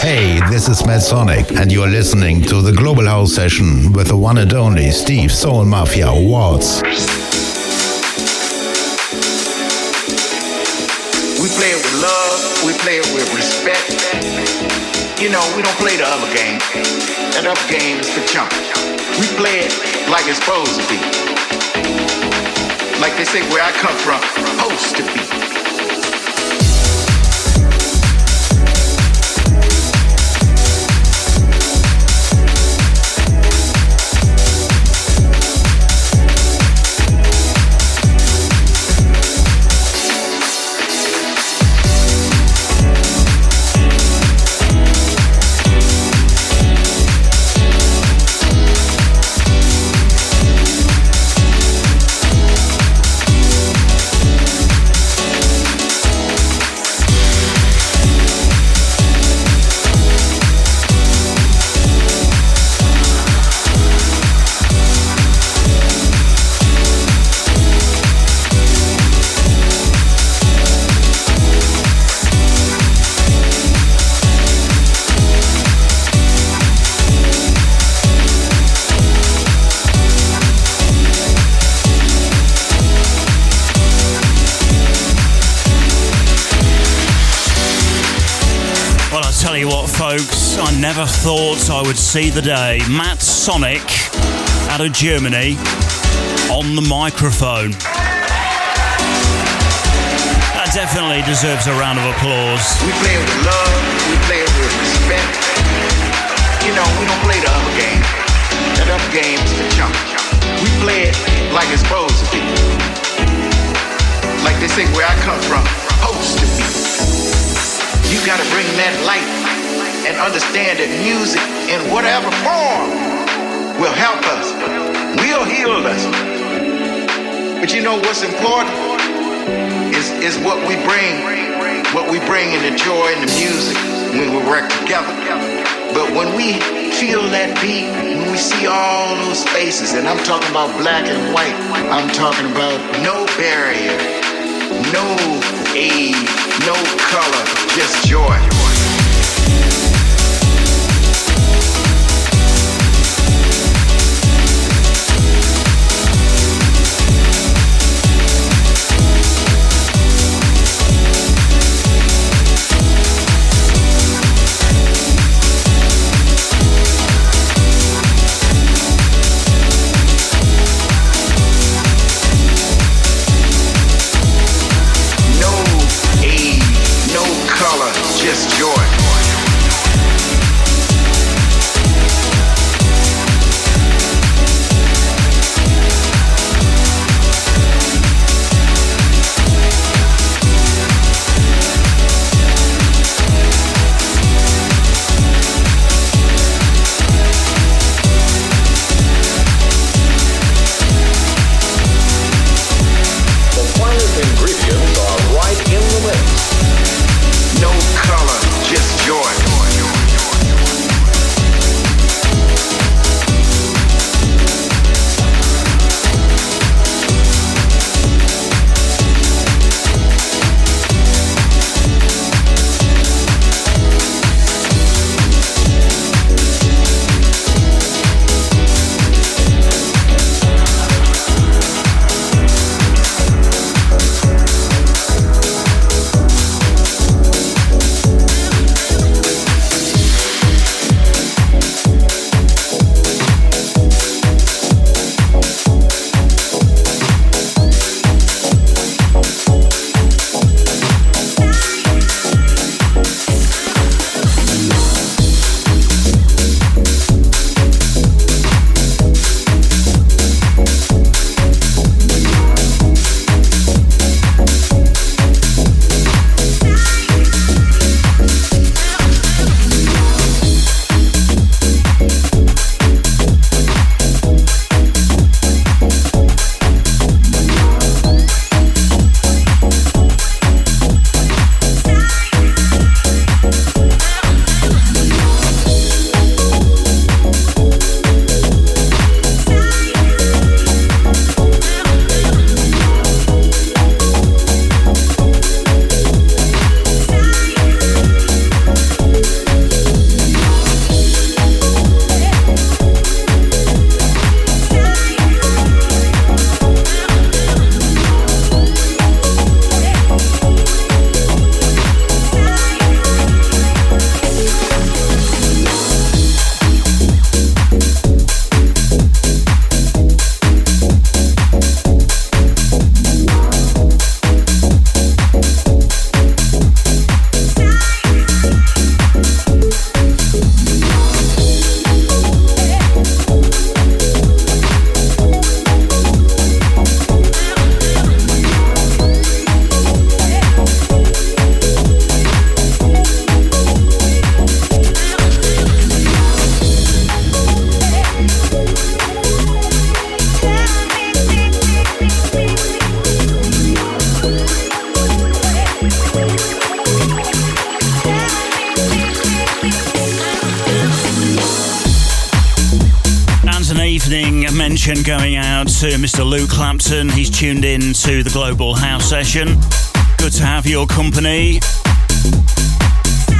Hey, this is Matt Sonic, and you're listening to the Global House Session with the one and only Steve Soul Mafia Watts. We play it with love, we play it with respect. You know, we don't play the other game. That other game is for chumps. We play it like it's supposed to be. Like they say where I come from, supposed to be. what, folks? I never thought I would see the day. Matt Sonic out of Germany on the microphone. That definitely deserves a round of applause. We play it with love. We play it with respect. You know, we don't play the other game. That other game is for chump. We play it like it's supposed to be. Like they say, where I come from, supposed to be. You gotta bring that light and understand that music in whatever form will help us, will heal us. But you know what's important is what we bring in the joy and the music when we work together. But when we feel that beat, when we see all those faces, and I'm talking about black and white, I'm talking about no barrier, no age, no color, just joy. Just joy. The finest ingredients are right in the mix. No color, just joy. Mention going out to Mr. Luke Clapton. He's tuned in to the Global House Session. Good to have your company.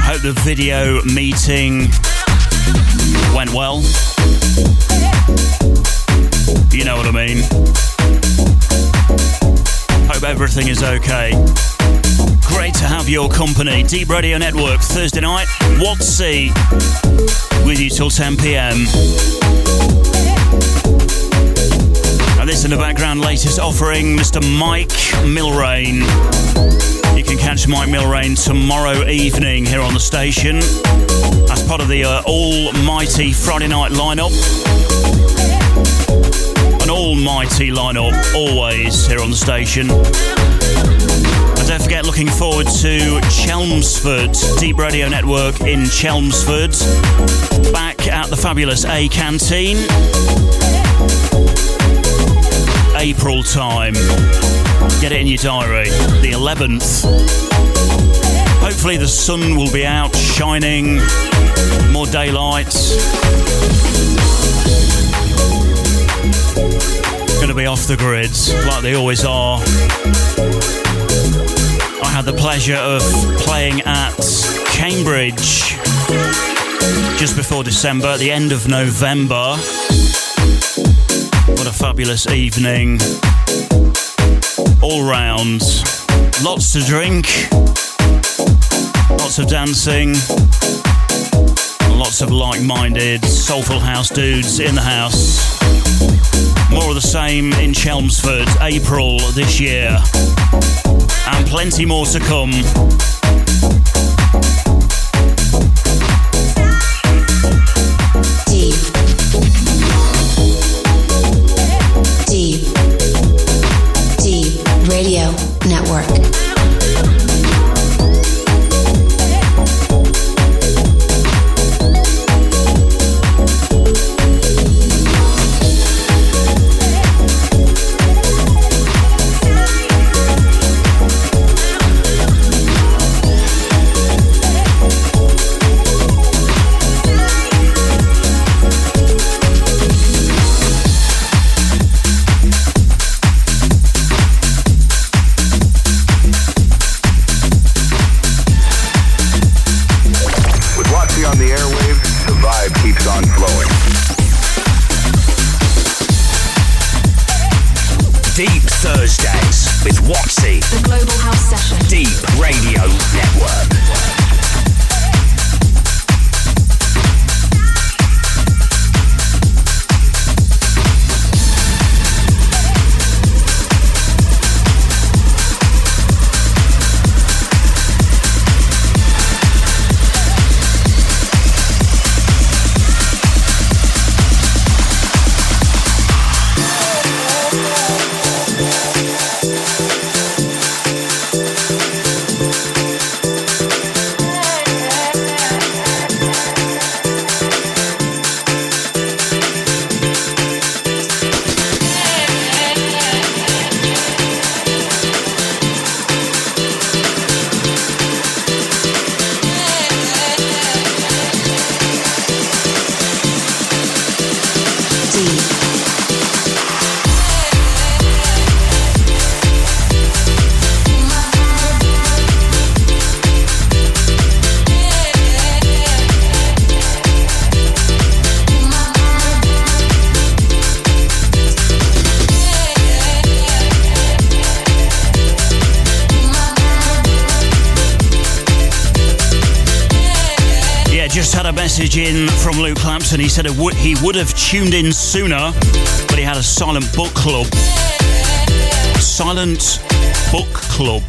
Hope the video meeting went well. You know what I mean. Hope everything is okay. Great to have your company. Deep Radio Network, Thursday night. Wattsy with you till 10 p.m. And this in the background, latest offering, Mr. Mike Milrain. You can catch Mike Milrain tomorrow evening here on the station as part of the almighty Friday night lineup. An almighty lineup, always here on the station. And don't forget, looking forward to Chelmsford, Deep Radio Network in Chelmsford, back at the fabulous A Canteen. April time. Get it in your diary. The 11th. Hopefully the sun will be out, shining, more daylight. Going to be off the grid, like they always are. I had the pleasure of playing at Cambridge just before December, at the end of November. What a fabulous evening. All round. Lots to drink. Lots of dancing. Lots of like-minded, soulful house dudes in the house. More of the same in Chelmsford, April this year. And plenty more to come. Deep Radio Network. Deep Thursdays with Wattsy. The Global House Session. Deep Radio Network. Message in from Luke Clapton. He said he would have tuned in sooner, but he had a silent book club. Silent book club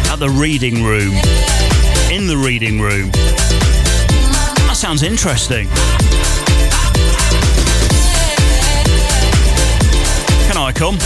at the reading room. In the reading room. That sounds interesting. Can I come?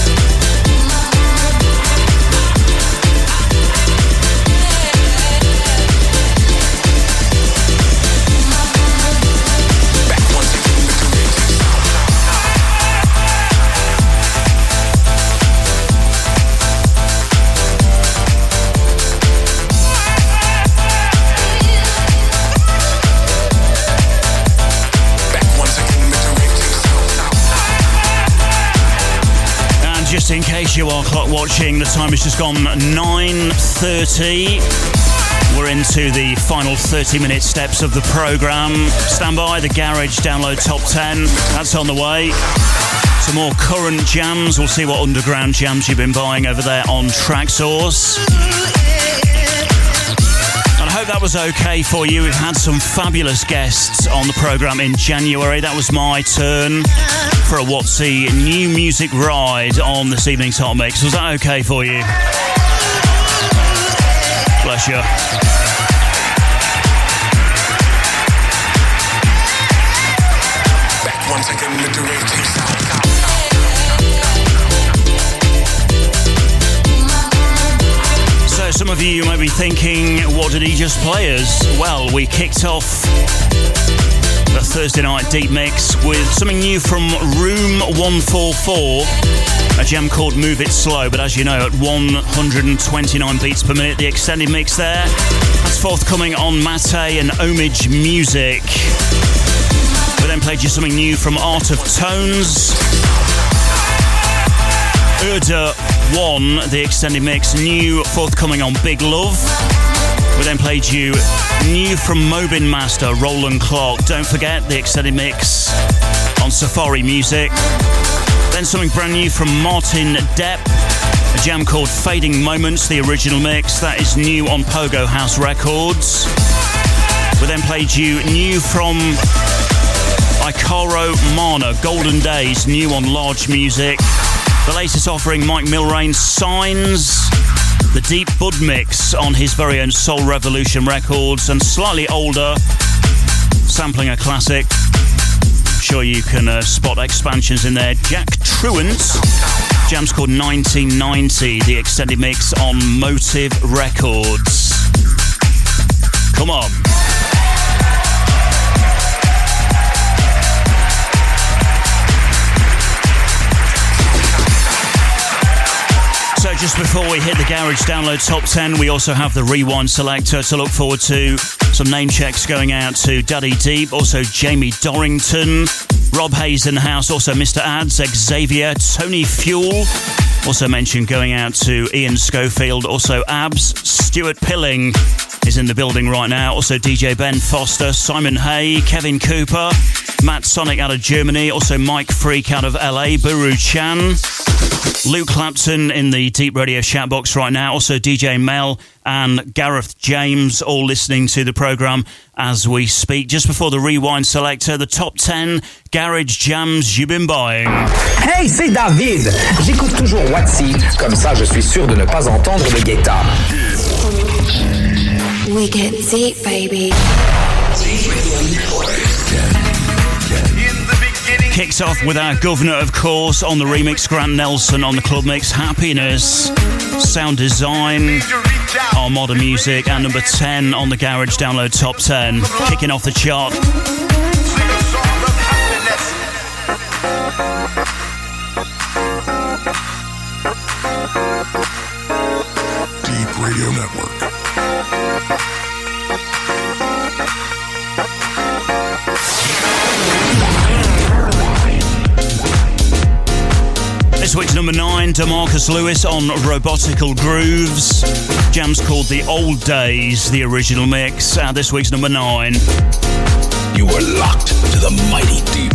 Just in case you are clock watching, the time has just gone 9:30. We're into the final 30-minute steps of the programme. Stand by, the Garage Download Top 10. That's on the way. Some more current jams. We'll see what underground jams you've been buying over there on Tracksource. And I hope that was okay for you. We've had some fabulous guests on the programme in January. That was my turn for a Wattsy new music ride on this evening's Hot Mix. Was that okay for you? Bless you. Back 1 second, let the rave take sound. So some of you may be thinking, what did he just play us? Well, we kicked off the Thursday night deep mix with something new from Room 144, a jam called Move It Slow, but as you know, at 129 beats per minute, the extended mix there. That's forthcoming on Mate and Homage Music. We then played you something new from Art of Tones. Urda 1, the extended mix, new forthcoming on Big Love. We then played you new from Mobin Master, Roland Clark. Don't forget the extended mix on Safari Music. Then something brand new from Martin Depp, a jam called Fading Moments, the original mix. That is new on Pogo House Records. We then played you new from Icaro Mana, Golden Days, new on Large Music. The latest offering, Mike Milrain's Signs. The Deep Bud mix on his very own Soul Revolution Records, and slightly older, sampling a classic. I'm sure you can spot expansions in there. Jack Truant, jam's called 1990, the extended mix on Motive Records. Come on. So just before we hit the Garage Download Top 10, we also have the Rewind Selector to look forward to. Some name checks going out to Daddy Deep, also Jamie Dorrington, Rob Hayes in the house, also Mr. Ads, Xavier, Tony Fuel. Also mentioned going out to Ian Schofield, also Abs, Stuart Pilling is in the building right now. Also DJ Ben Foster, Simon Hay, Kevin Cooper, Matt Sonic out of Germany, also Mike Freak out of LA, Buru Chan, Luke Clapton in the Deep Radio chat box right now, also DJ Mel and Gareth James all listening to the programme as we speak. Just before the Rewind Selector, the top 10 garage jams you've been buying. Hey, c'est David! J'écoute toujours Wattsy, comme ça je suis sûr de ne pas entendre de guetta. We get deep, baby. Kicks off with our governor, of course, on the remix, Grant Nelson on the club mix, Happiness, Sound Design, our modern music, and number 10 on the Garage Download Top 10. Kicking off the chart. Deep Radio Network. This week's number 9, DeMarcus Lewis on Robotical Grooves. Jam's called The Old Days, the original mix. This week's number 9. You are locked to the mighty deep.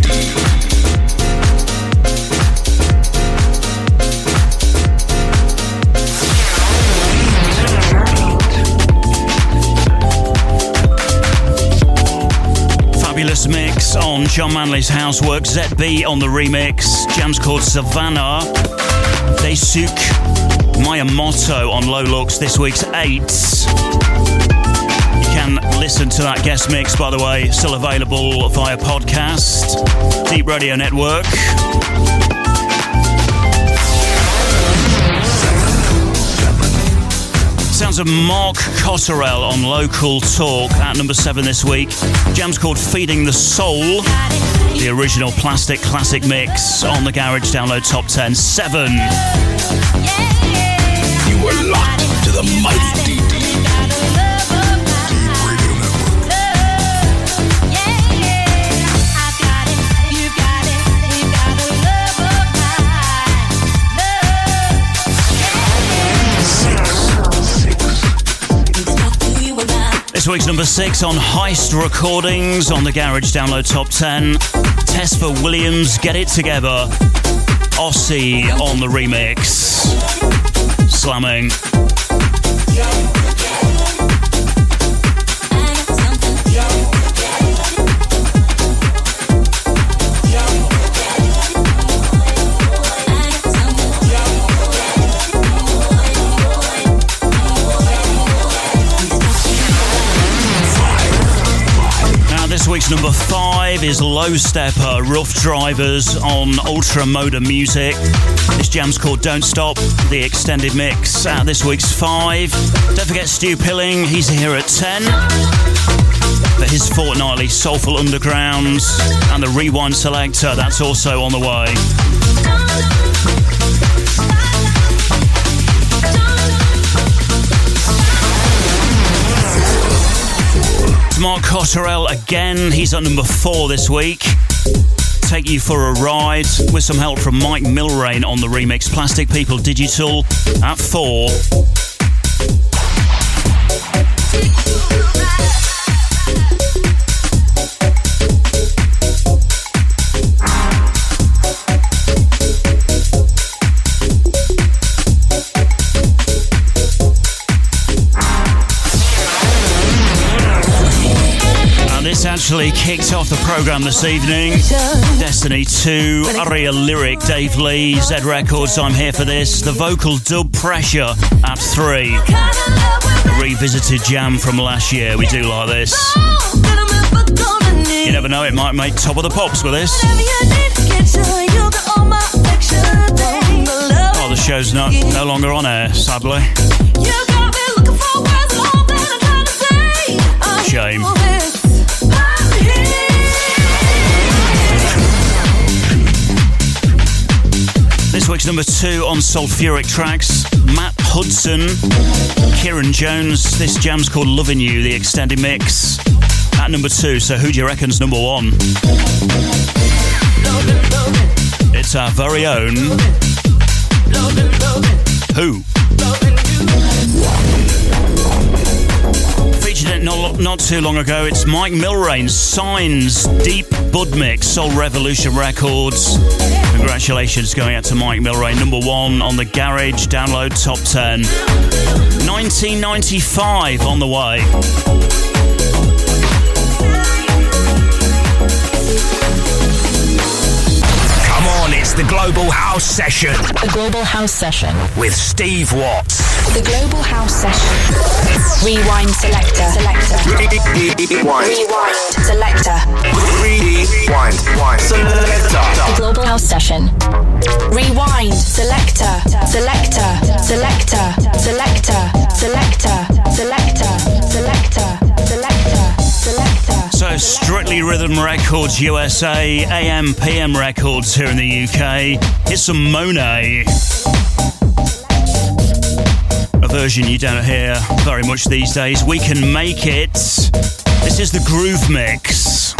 Fabulous mix on John Manley's Housework, ZB on the remix. Jam's called Savannah. Daisuke Miyamoto on Low Looks, this week's 8. You can listen to that guest mix, by the way, still available via podcast. Deep Radio Network. Sounds of Mark Cotterell on Local Talk at number 7 this week. Jam's called Feeding the Soul, the original Plastic Classic mix on the Garage Download Top 10. 7. You are locked to the mighty deep. You were week's number 6 on Heist Recordings on the Garage Download Top 10. Tesfa Williams, Get It Together. Wattsy on the remix. Slamming. This week's number 5 is Low Stepper, Rough Drivers on Ultra Moda Music. This jam's called Don't Stop, the extended mix at this week's 5. Don't forget Stu Pilling, he's here at 10 for his fortnightly Soulful Underground, and the Rewind Selector, that's also on the way. Mark Cotterell again, he's at number 4 this week. Take you for a ride with some help from Mike Milrain on the remix. Plastic People Digital at 4. This actually kicked off the programme this evening. Destiny 2, Aria Lyric, Dave Lee, Z Records, I'm Here For This. The vocal dub Pressure at 3. A revisited jam from last year, we do like this. You never know, it might make Top of the Pops with this. Oh, the show's no longer on air, sadly. Shame. This week's number 2 on Sulfuric Tracks, Matt Hudson, Kieran Jones. This jam's called Loving You, the extended mix at number 2. So who do you reckon's number 1? It's our very own Who. Featured it not too long ago. It's Mike Milrain's Signs Deep Bud Mix, Soul Revolution Records. Congratulations going out to Mike Milrain, number 1 on the Garage Download Top 10. 1995 on the way. Come on, it's the Global House Session. The Global House Session. With Steve Watts. The Global House Session. Rewind Selector. Rewind. Selector. Rewind. Selector. The Global House Session. Rewind. Selector. Selector. Selector. Selector. Selector. Selector. Selector. Selector. Selector. So Strictly Rhythm Records USA, AM PM Records here in the UK. It's some Monet. A version you don't hear very much these days. We Can Make It. This is the Groove Mix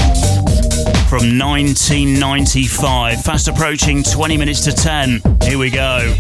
from 1995. Fast approaching 20 minutes to 10. Here we go.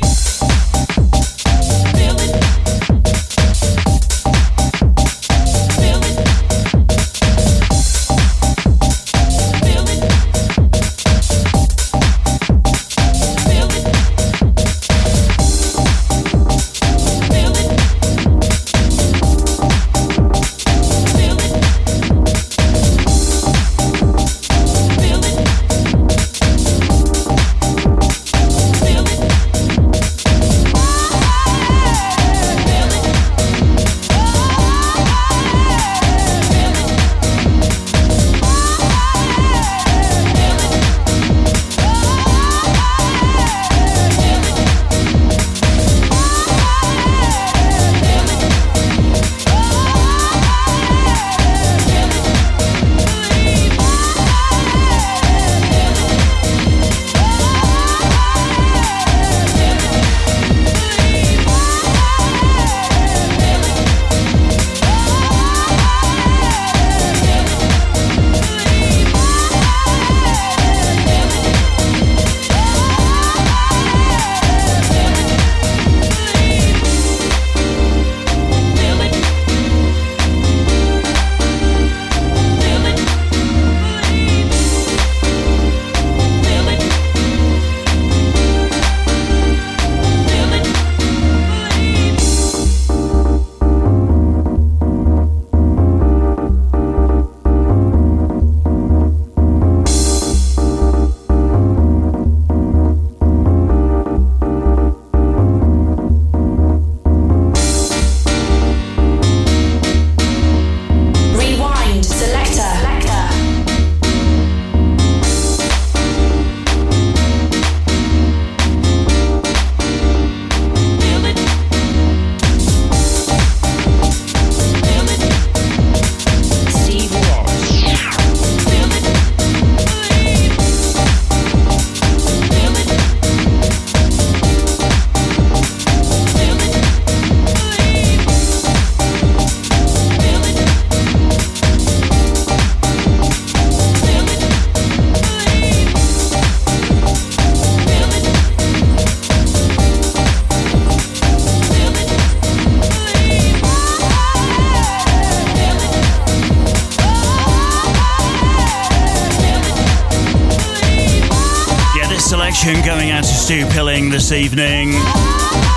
selection going out to Stu Pilling this evening.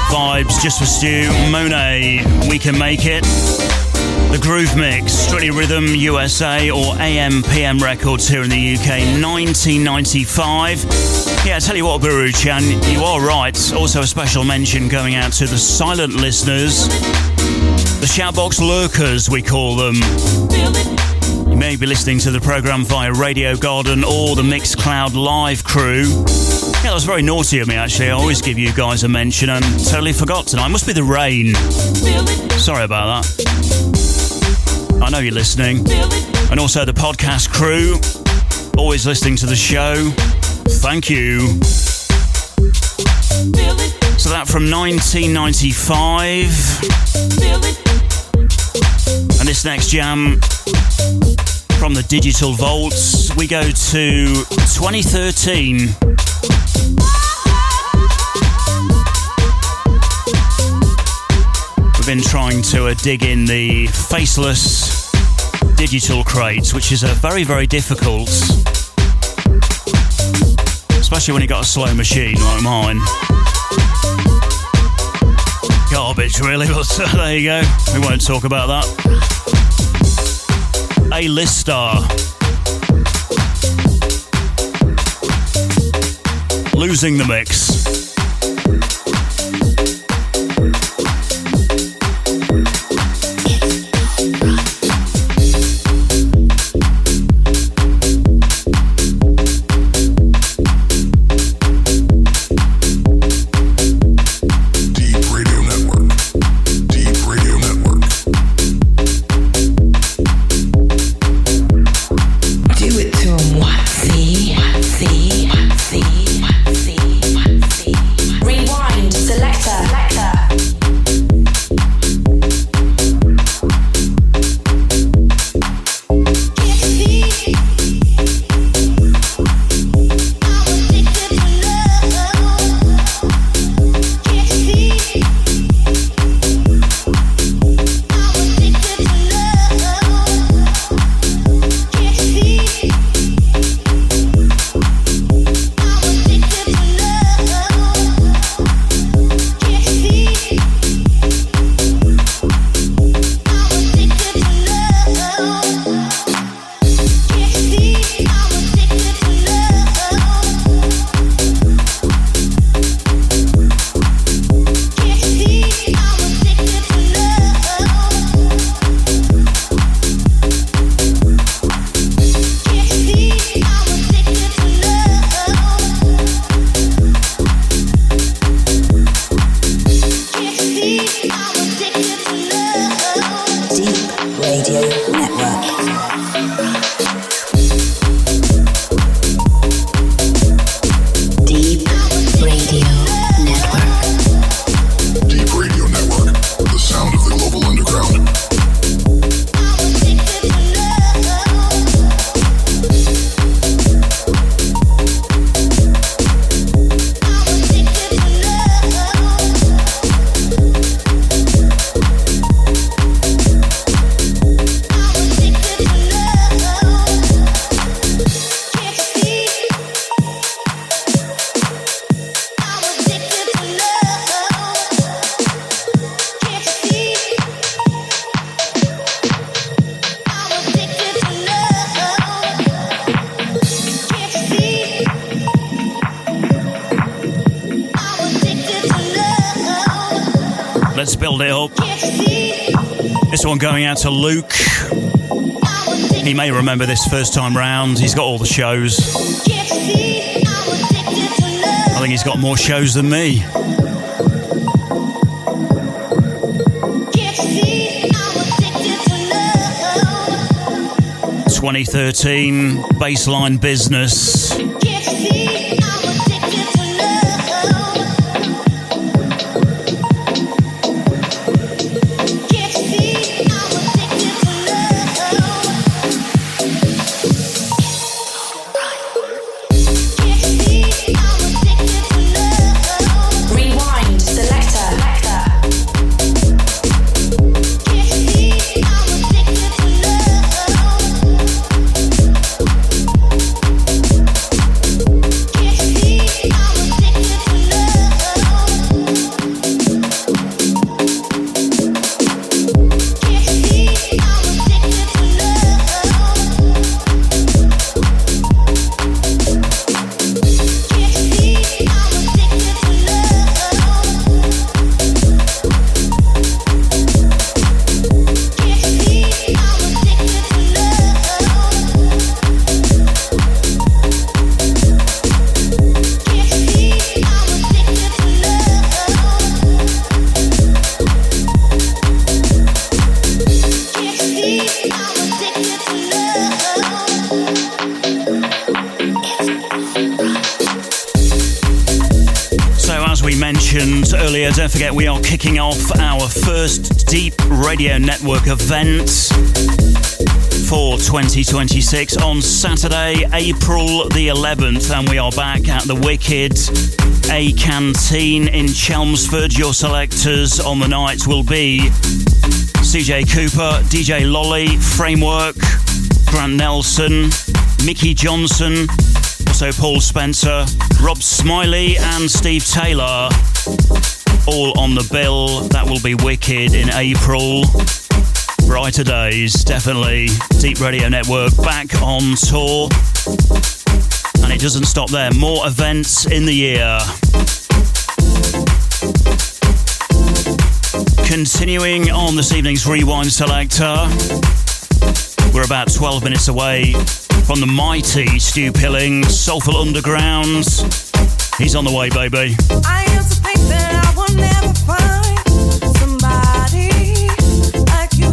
Vibes just for Stu. Monet, We Can Make It. The Groove Mix, Strictly Rhythm USA or AM PM Records here in the UK, 1995. Yeah, I tell you what, Guru Chan, you are right. Also a special mention going out to the silent listeners, the Shoutbox Lurkers, we call them. You may be listening to the programme via Radio Garden or the Mixcloud Live crew. Yeah, that was very naughty of me, actually. I always give you guys a mention and totally forgot tonight. Must be the rain. Sorry about that. I know you're listening. And also the podcast crew, always listening to the show. Thank you. So that from 1995. And this next jam from the Digital Vaults, we go to 2013. We've been trying to dig in the faceless digital crates, which is very, very difficult, especially when you've got a slow machine like mine. Garbage, really, but there you go. We won't talk about that. A-lister. Losing the mix. Let's build it up. This one going out to Luke. He may remember this first time round. He's got all the shows. I think he's got more shows than me. "2013 Baseline Business." mentioned earlier, don't forget we are kicking off our first Deep Radio Network event for 2026 on Saturday, April the 11th, and we are back at the Wicked A Canteen in Chelmsford. Your selectors on the night will be CJ Cooper, DJ Lolly, Framework, Grant Nelson, Mickey Johnson, also Paul Spencer, Rob Smiley and Steve Taylor, all on the bill. That will be wicked in April. Brighter days, definitely. Deep Radio Network back on tour. And it doesn't stop there. More events in the year. Continuing on this evening's Rewind Selector, we're about 12 minutes away from the mighty Stu Pilling, Soulful Underground. He's on the way, baby. I used to think that I would never find somebody like you.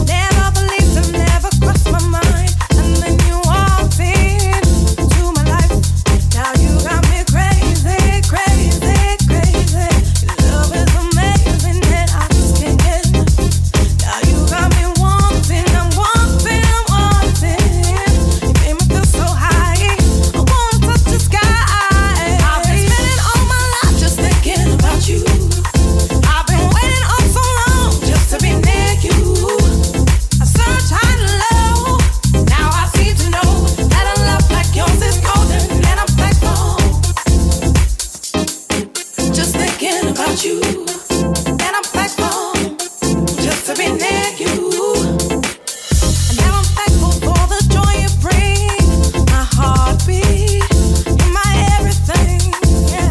Never believed it, never crossed my mind. And then you walked into my life. Now you got me crazy, crazy, crazy. Your love is amazing and I just can't get enough. Now you got me wanting, I'm wanting, I'm wanting. You made me feel so high, I wanna touch the sky. I've been spending all my life just thinking about you. I've been waiting on so long just to be near you. I search high and low, now I seem to know that a love like yours is golden and I'm thankful. Just thinking about you, and I'm thankful just to be near you. And now I'm thankful for the joy you bring, my heartbeat, and my everything. Yeah.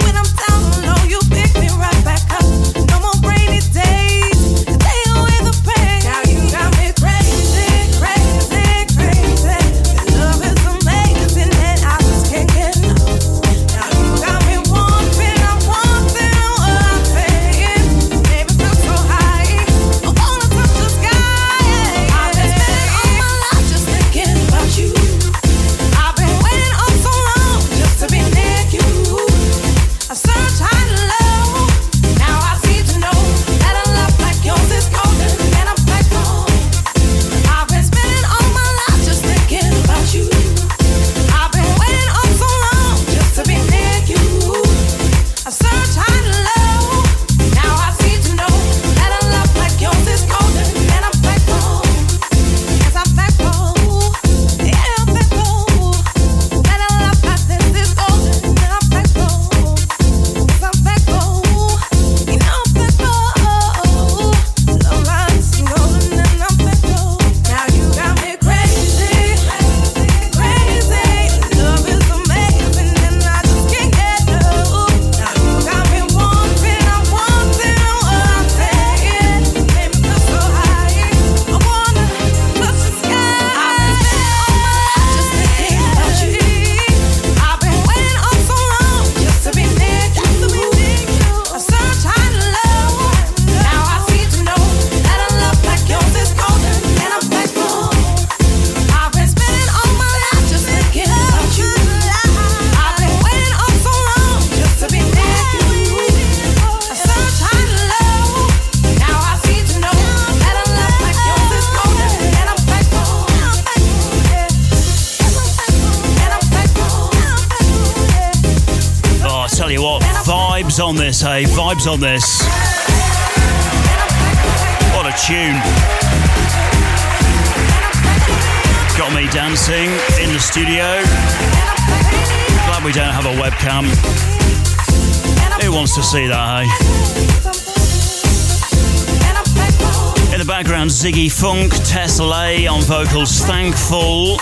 When I'm down low, you pick me right back up. No more rainy days, you take away the pain. Now you got me crazy, crazy, crazy. Your love is amazing and I just can't get enough. Now you got me wanting, I'm wanting, I'm wanting. Baby, feel so high, I wanna touch the sky. I've been spending all my life just thinking about you. I've been waiting on so long just to be near you. I search high and low, now I seem to know that a love like yours is golden and I'm thankful. I've been spending all my life just thinking about you. I've been waiting on so long just to be near you. I search high and low, now I seem to know that a love like yours is golden and I'm thankful. Yes, I'm thankful, yeah, I'm thankful that a love like this is golden and I'm thankful. Yes, I'm thankful, you know I'm thankful. Love like this is golden and I'm thankful. Now you got me crazy, crazy. Love is amazing and I just can't get enough. Now you got me wanting, I'm wanting, I'm wanting. Made me feel so high, I wanna touch the sky. I've been spending all my life just thinking about you. I've been waiting on so long just to be near you. I search high and low, now I seem to know that a love like yours is golden and I'm thankful. I've been spending all my life just thinking about you. I've been waiting on so long just to be near you. I search high and low, now I seem to know that a love like yours is golden and I'm thankful. And I'm thankful. Oh, I tell you what, vibes on this, hey? Vibes on this. What a tune. Got me dancing in the studio. Glad we don't have a webcam. Who wants to see that, hey? In the background, Ziggy Funk, Tesla on vocals, Thankful.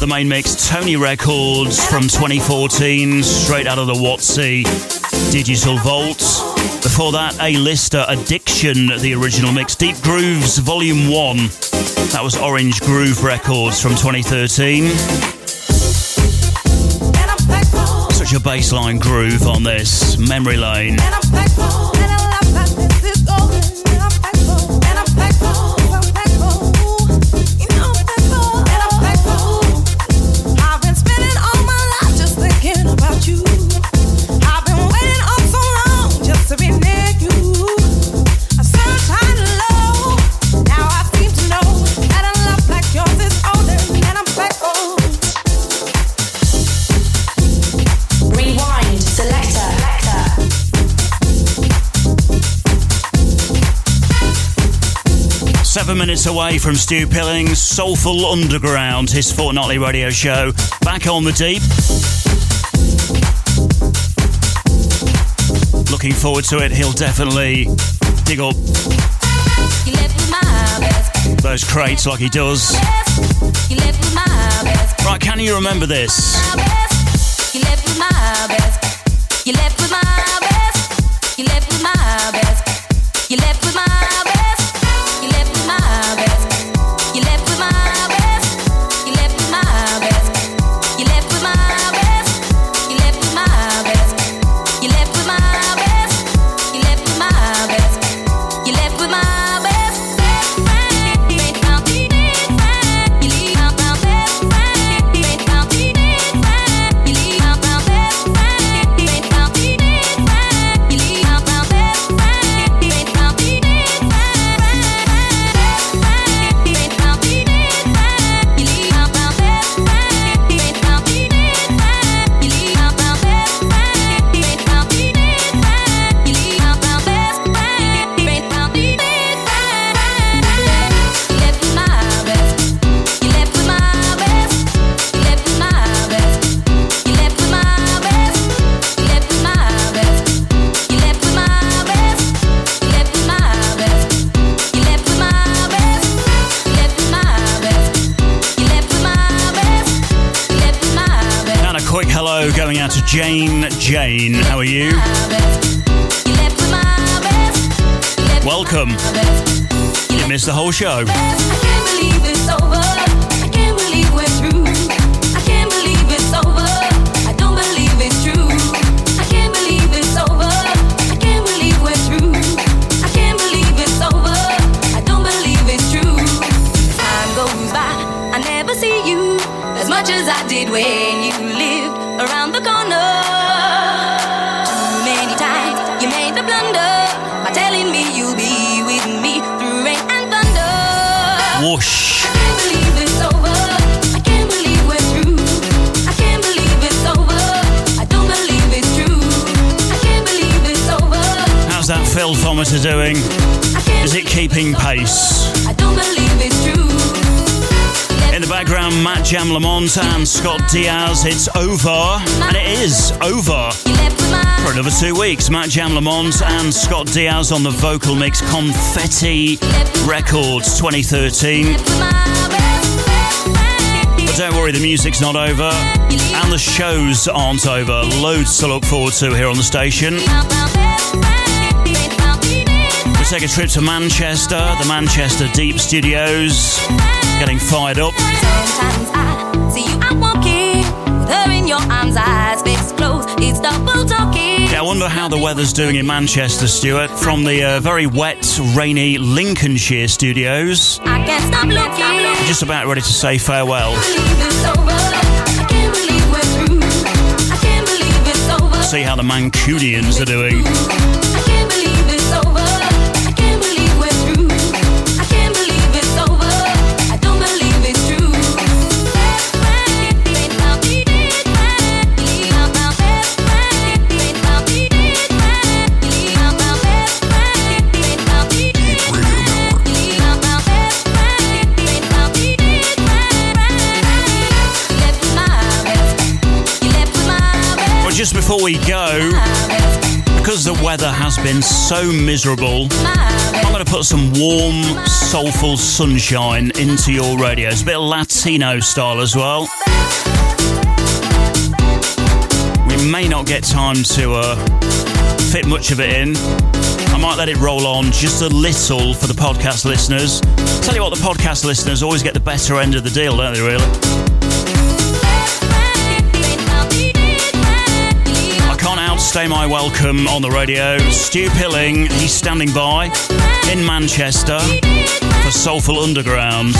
The main mix, Tony Records from 2014, straight out of the Wattsy Digital Vault. Before that, A-Lister, Addiction, the original mix, Deep Grooves Volume 1. That was Orange Groove Records from 2013. Such a bassline groove on this, Memory Lane. I've been spending all my life just thinking about you. 7 minutes away from Stu Pilling's Soulful Underground, his fortnightly radio show. Back on the deep. Looking forward to it. He'll definitely dig up those crates like he does. Right, can you remember this? You left with my best. You left with my best. You left with my best. You left with my best. You left with my best. You left with my best. You left with my best. You left with my best. You left with my best. You left with my best. You left with my best. You left with my best. Going out to Jane. Jane, how are you? Welcome. You missed the whole show. I can't believe it's over. I can't believe we're through. I can't believe it's over. I don't believe it's true. I can't believe it's over. I can't believe we're through. I can't believe it's over. I don't believe it's true. Time goes by, I never see you as much as I did when you lived around the corner. Too many times you made the blunder by telling me you'll be with me through rain and thunder. Whoosh. I can't believe it's over. I can't believe we're through. I can't believe it's over. I don't believe it's true. I can't believe it's over. How's that filthometer doing? Is it keeping pace? I don't believe it's true. In the background, Matt Jam Lamont and Scott Diaz. It's over, and it is over for another 2 weeks. Matt Jam Lamont and Scott Diaz on the vocal mix Confetti Records 2013. But don't worry, the music's not over, and the shows aren't over. Loads to look forward to here on the station. We take a trip to Manchester, the Manchester Deep Studios. Getting fired up. Sometimes I see you out walking with her in your arms, eyes fixed closed. It's double talking. Yeah, I wonder how the weather's doing in Manchester, Stuart, from the very wet, rainy Lincolnshire studios. I can't stop looking. I'm just about ready to say farewell. See how the Mancunians are doing. I can't believe it's over. I can't believe we're through. I can't believe it's over. I don't believe it's true. Well, just before we go, because the weather has been so miserable, I'm going to put some warm, soulful sunshine into your radio. It's a bit of Latino style as well. We may not get time to fit much of it in. I might let it roll on just a little for the podcast listeners. Tell you what, the podcast listeners always get the better end of the deal, don't they, really? Outstay my welcome on the radio. Stu Pilling, he's standing by in Manchester for Soulful Underground.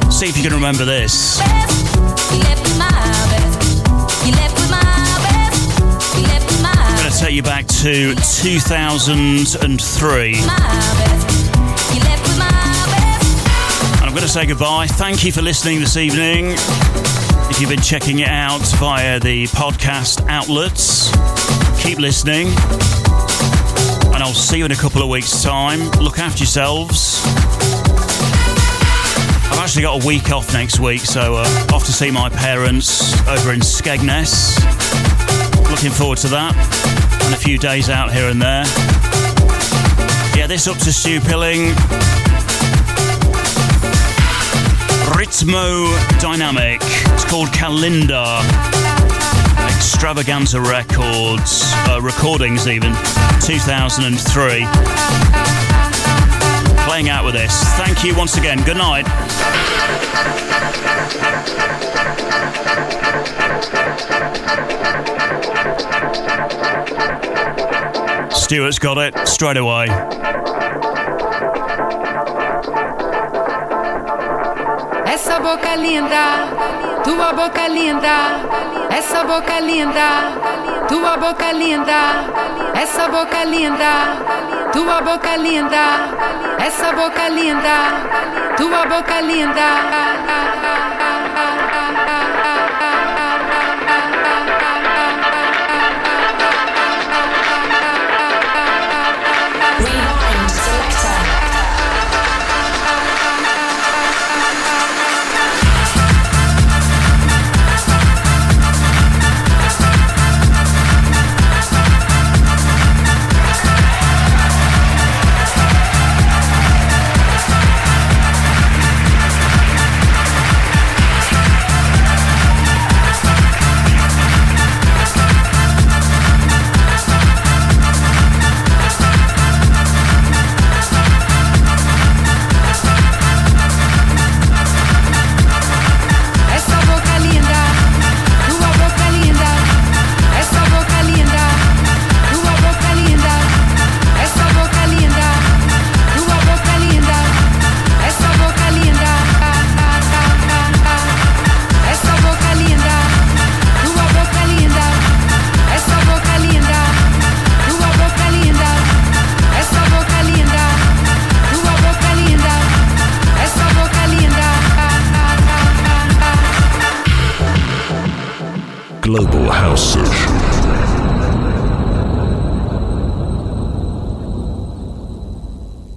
See if you can remember this. I'm going to take you back to 2003. I'm going to say goodbye. Thank you for listening this evening. If you've been checking it out via the podcast outlets, keep listening. and I'll see you in a couple of weeks' time. Look after yourselves. I've actually got a week off next week, so off to see my parents over in Skegness. Looking forward to that. And a few days out here and there. Yeah, this up to Stu Pilling. Ritmo Dynamic. It's called Kalinda. Extravaganza Records. Recordings even. 2003. Playing out with this. Thank you once again. Good night. Stuart's got it straight away. Essa boca linda, tua boca linda, essa boca linda, tua boca linda, essa boca linda, tua boca linda, essa boca linda, tua boca linda. Global House Session.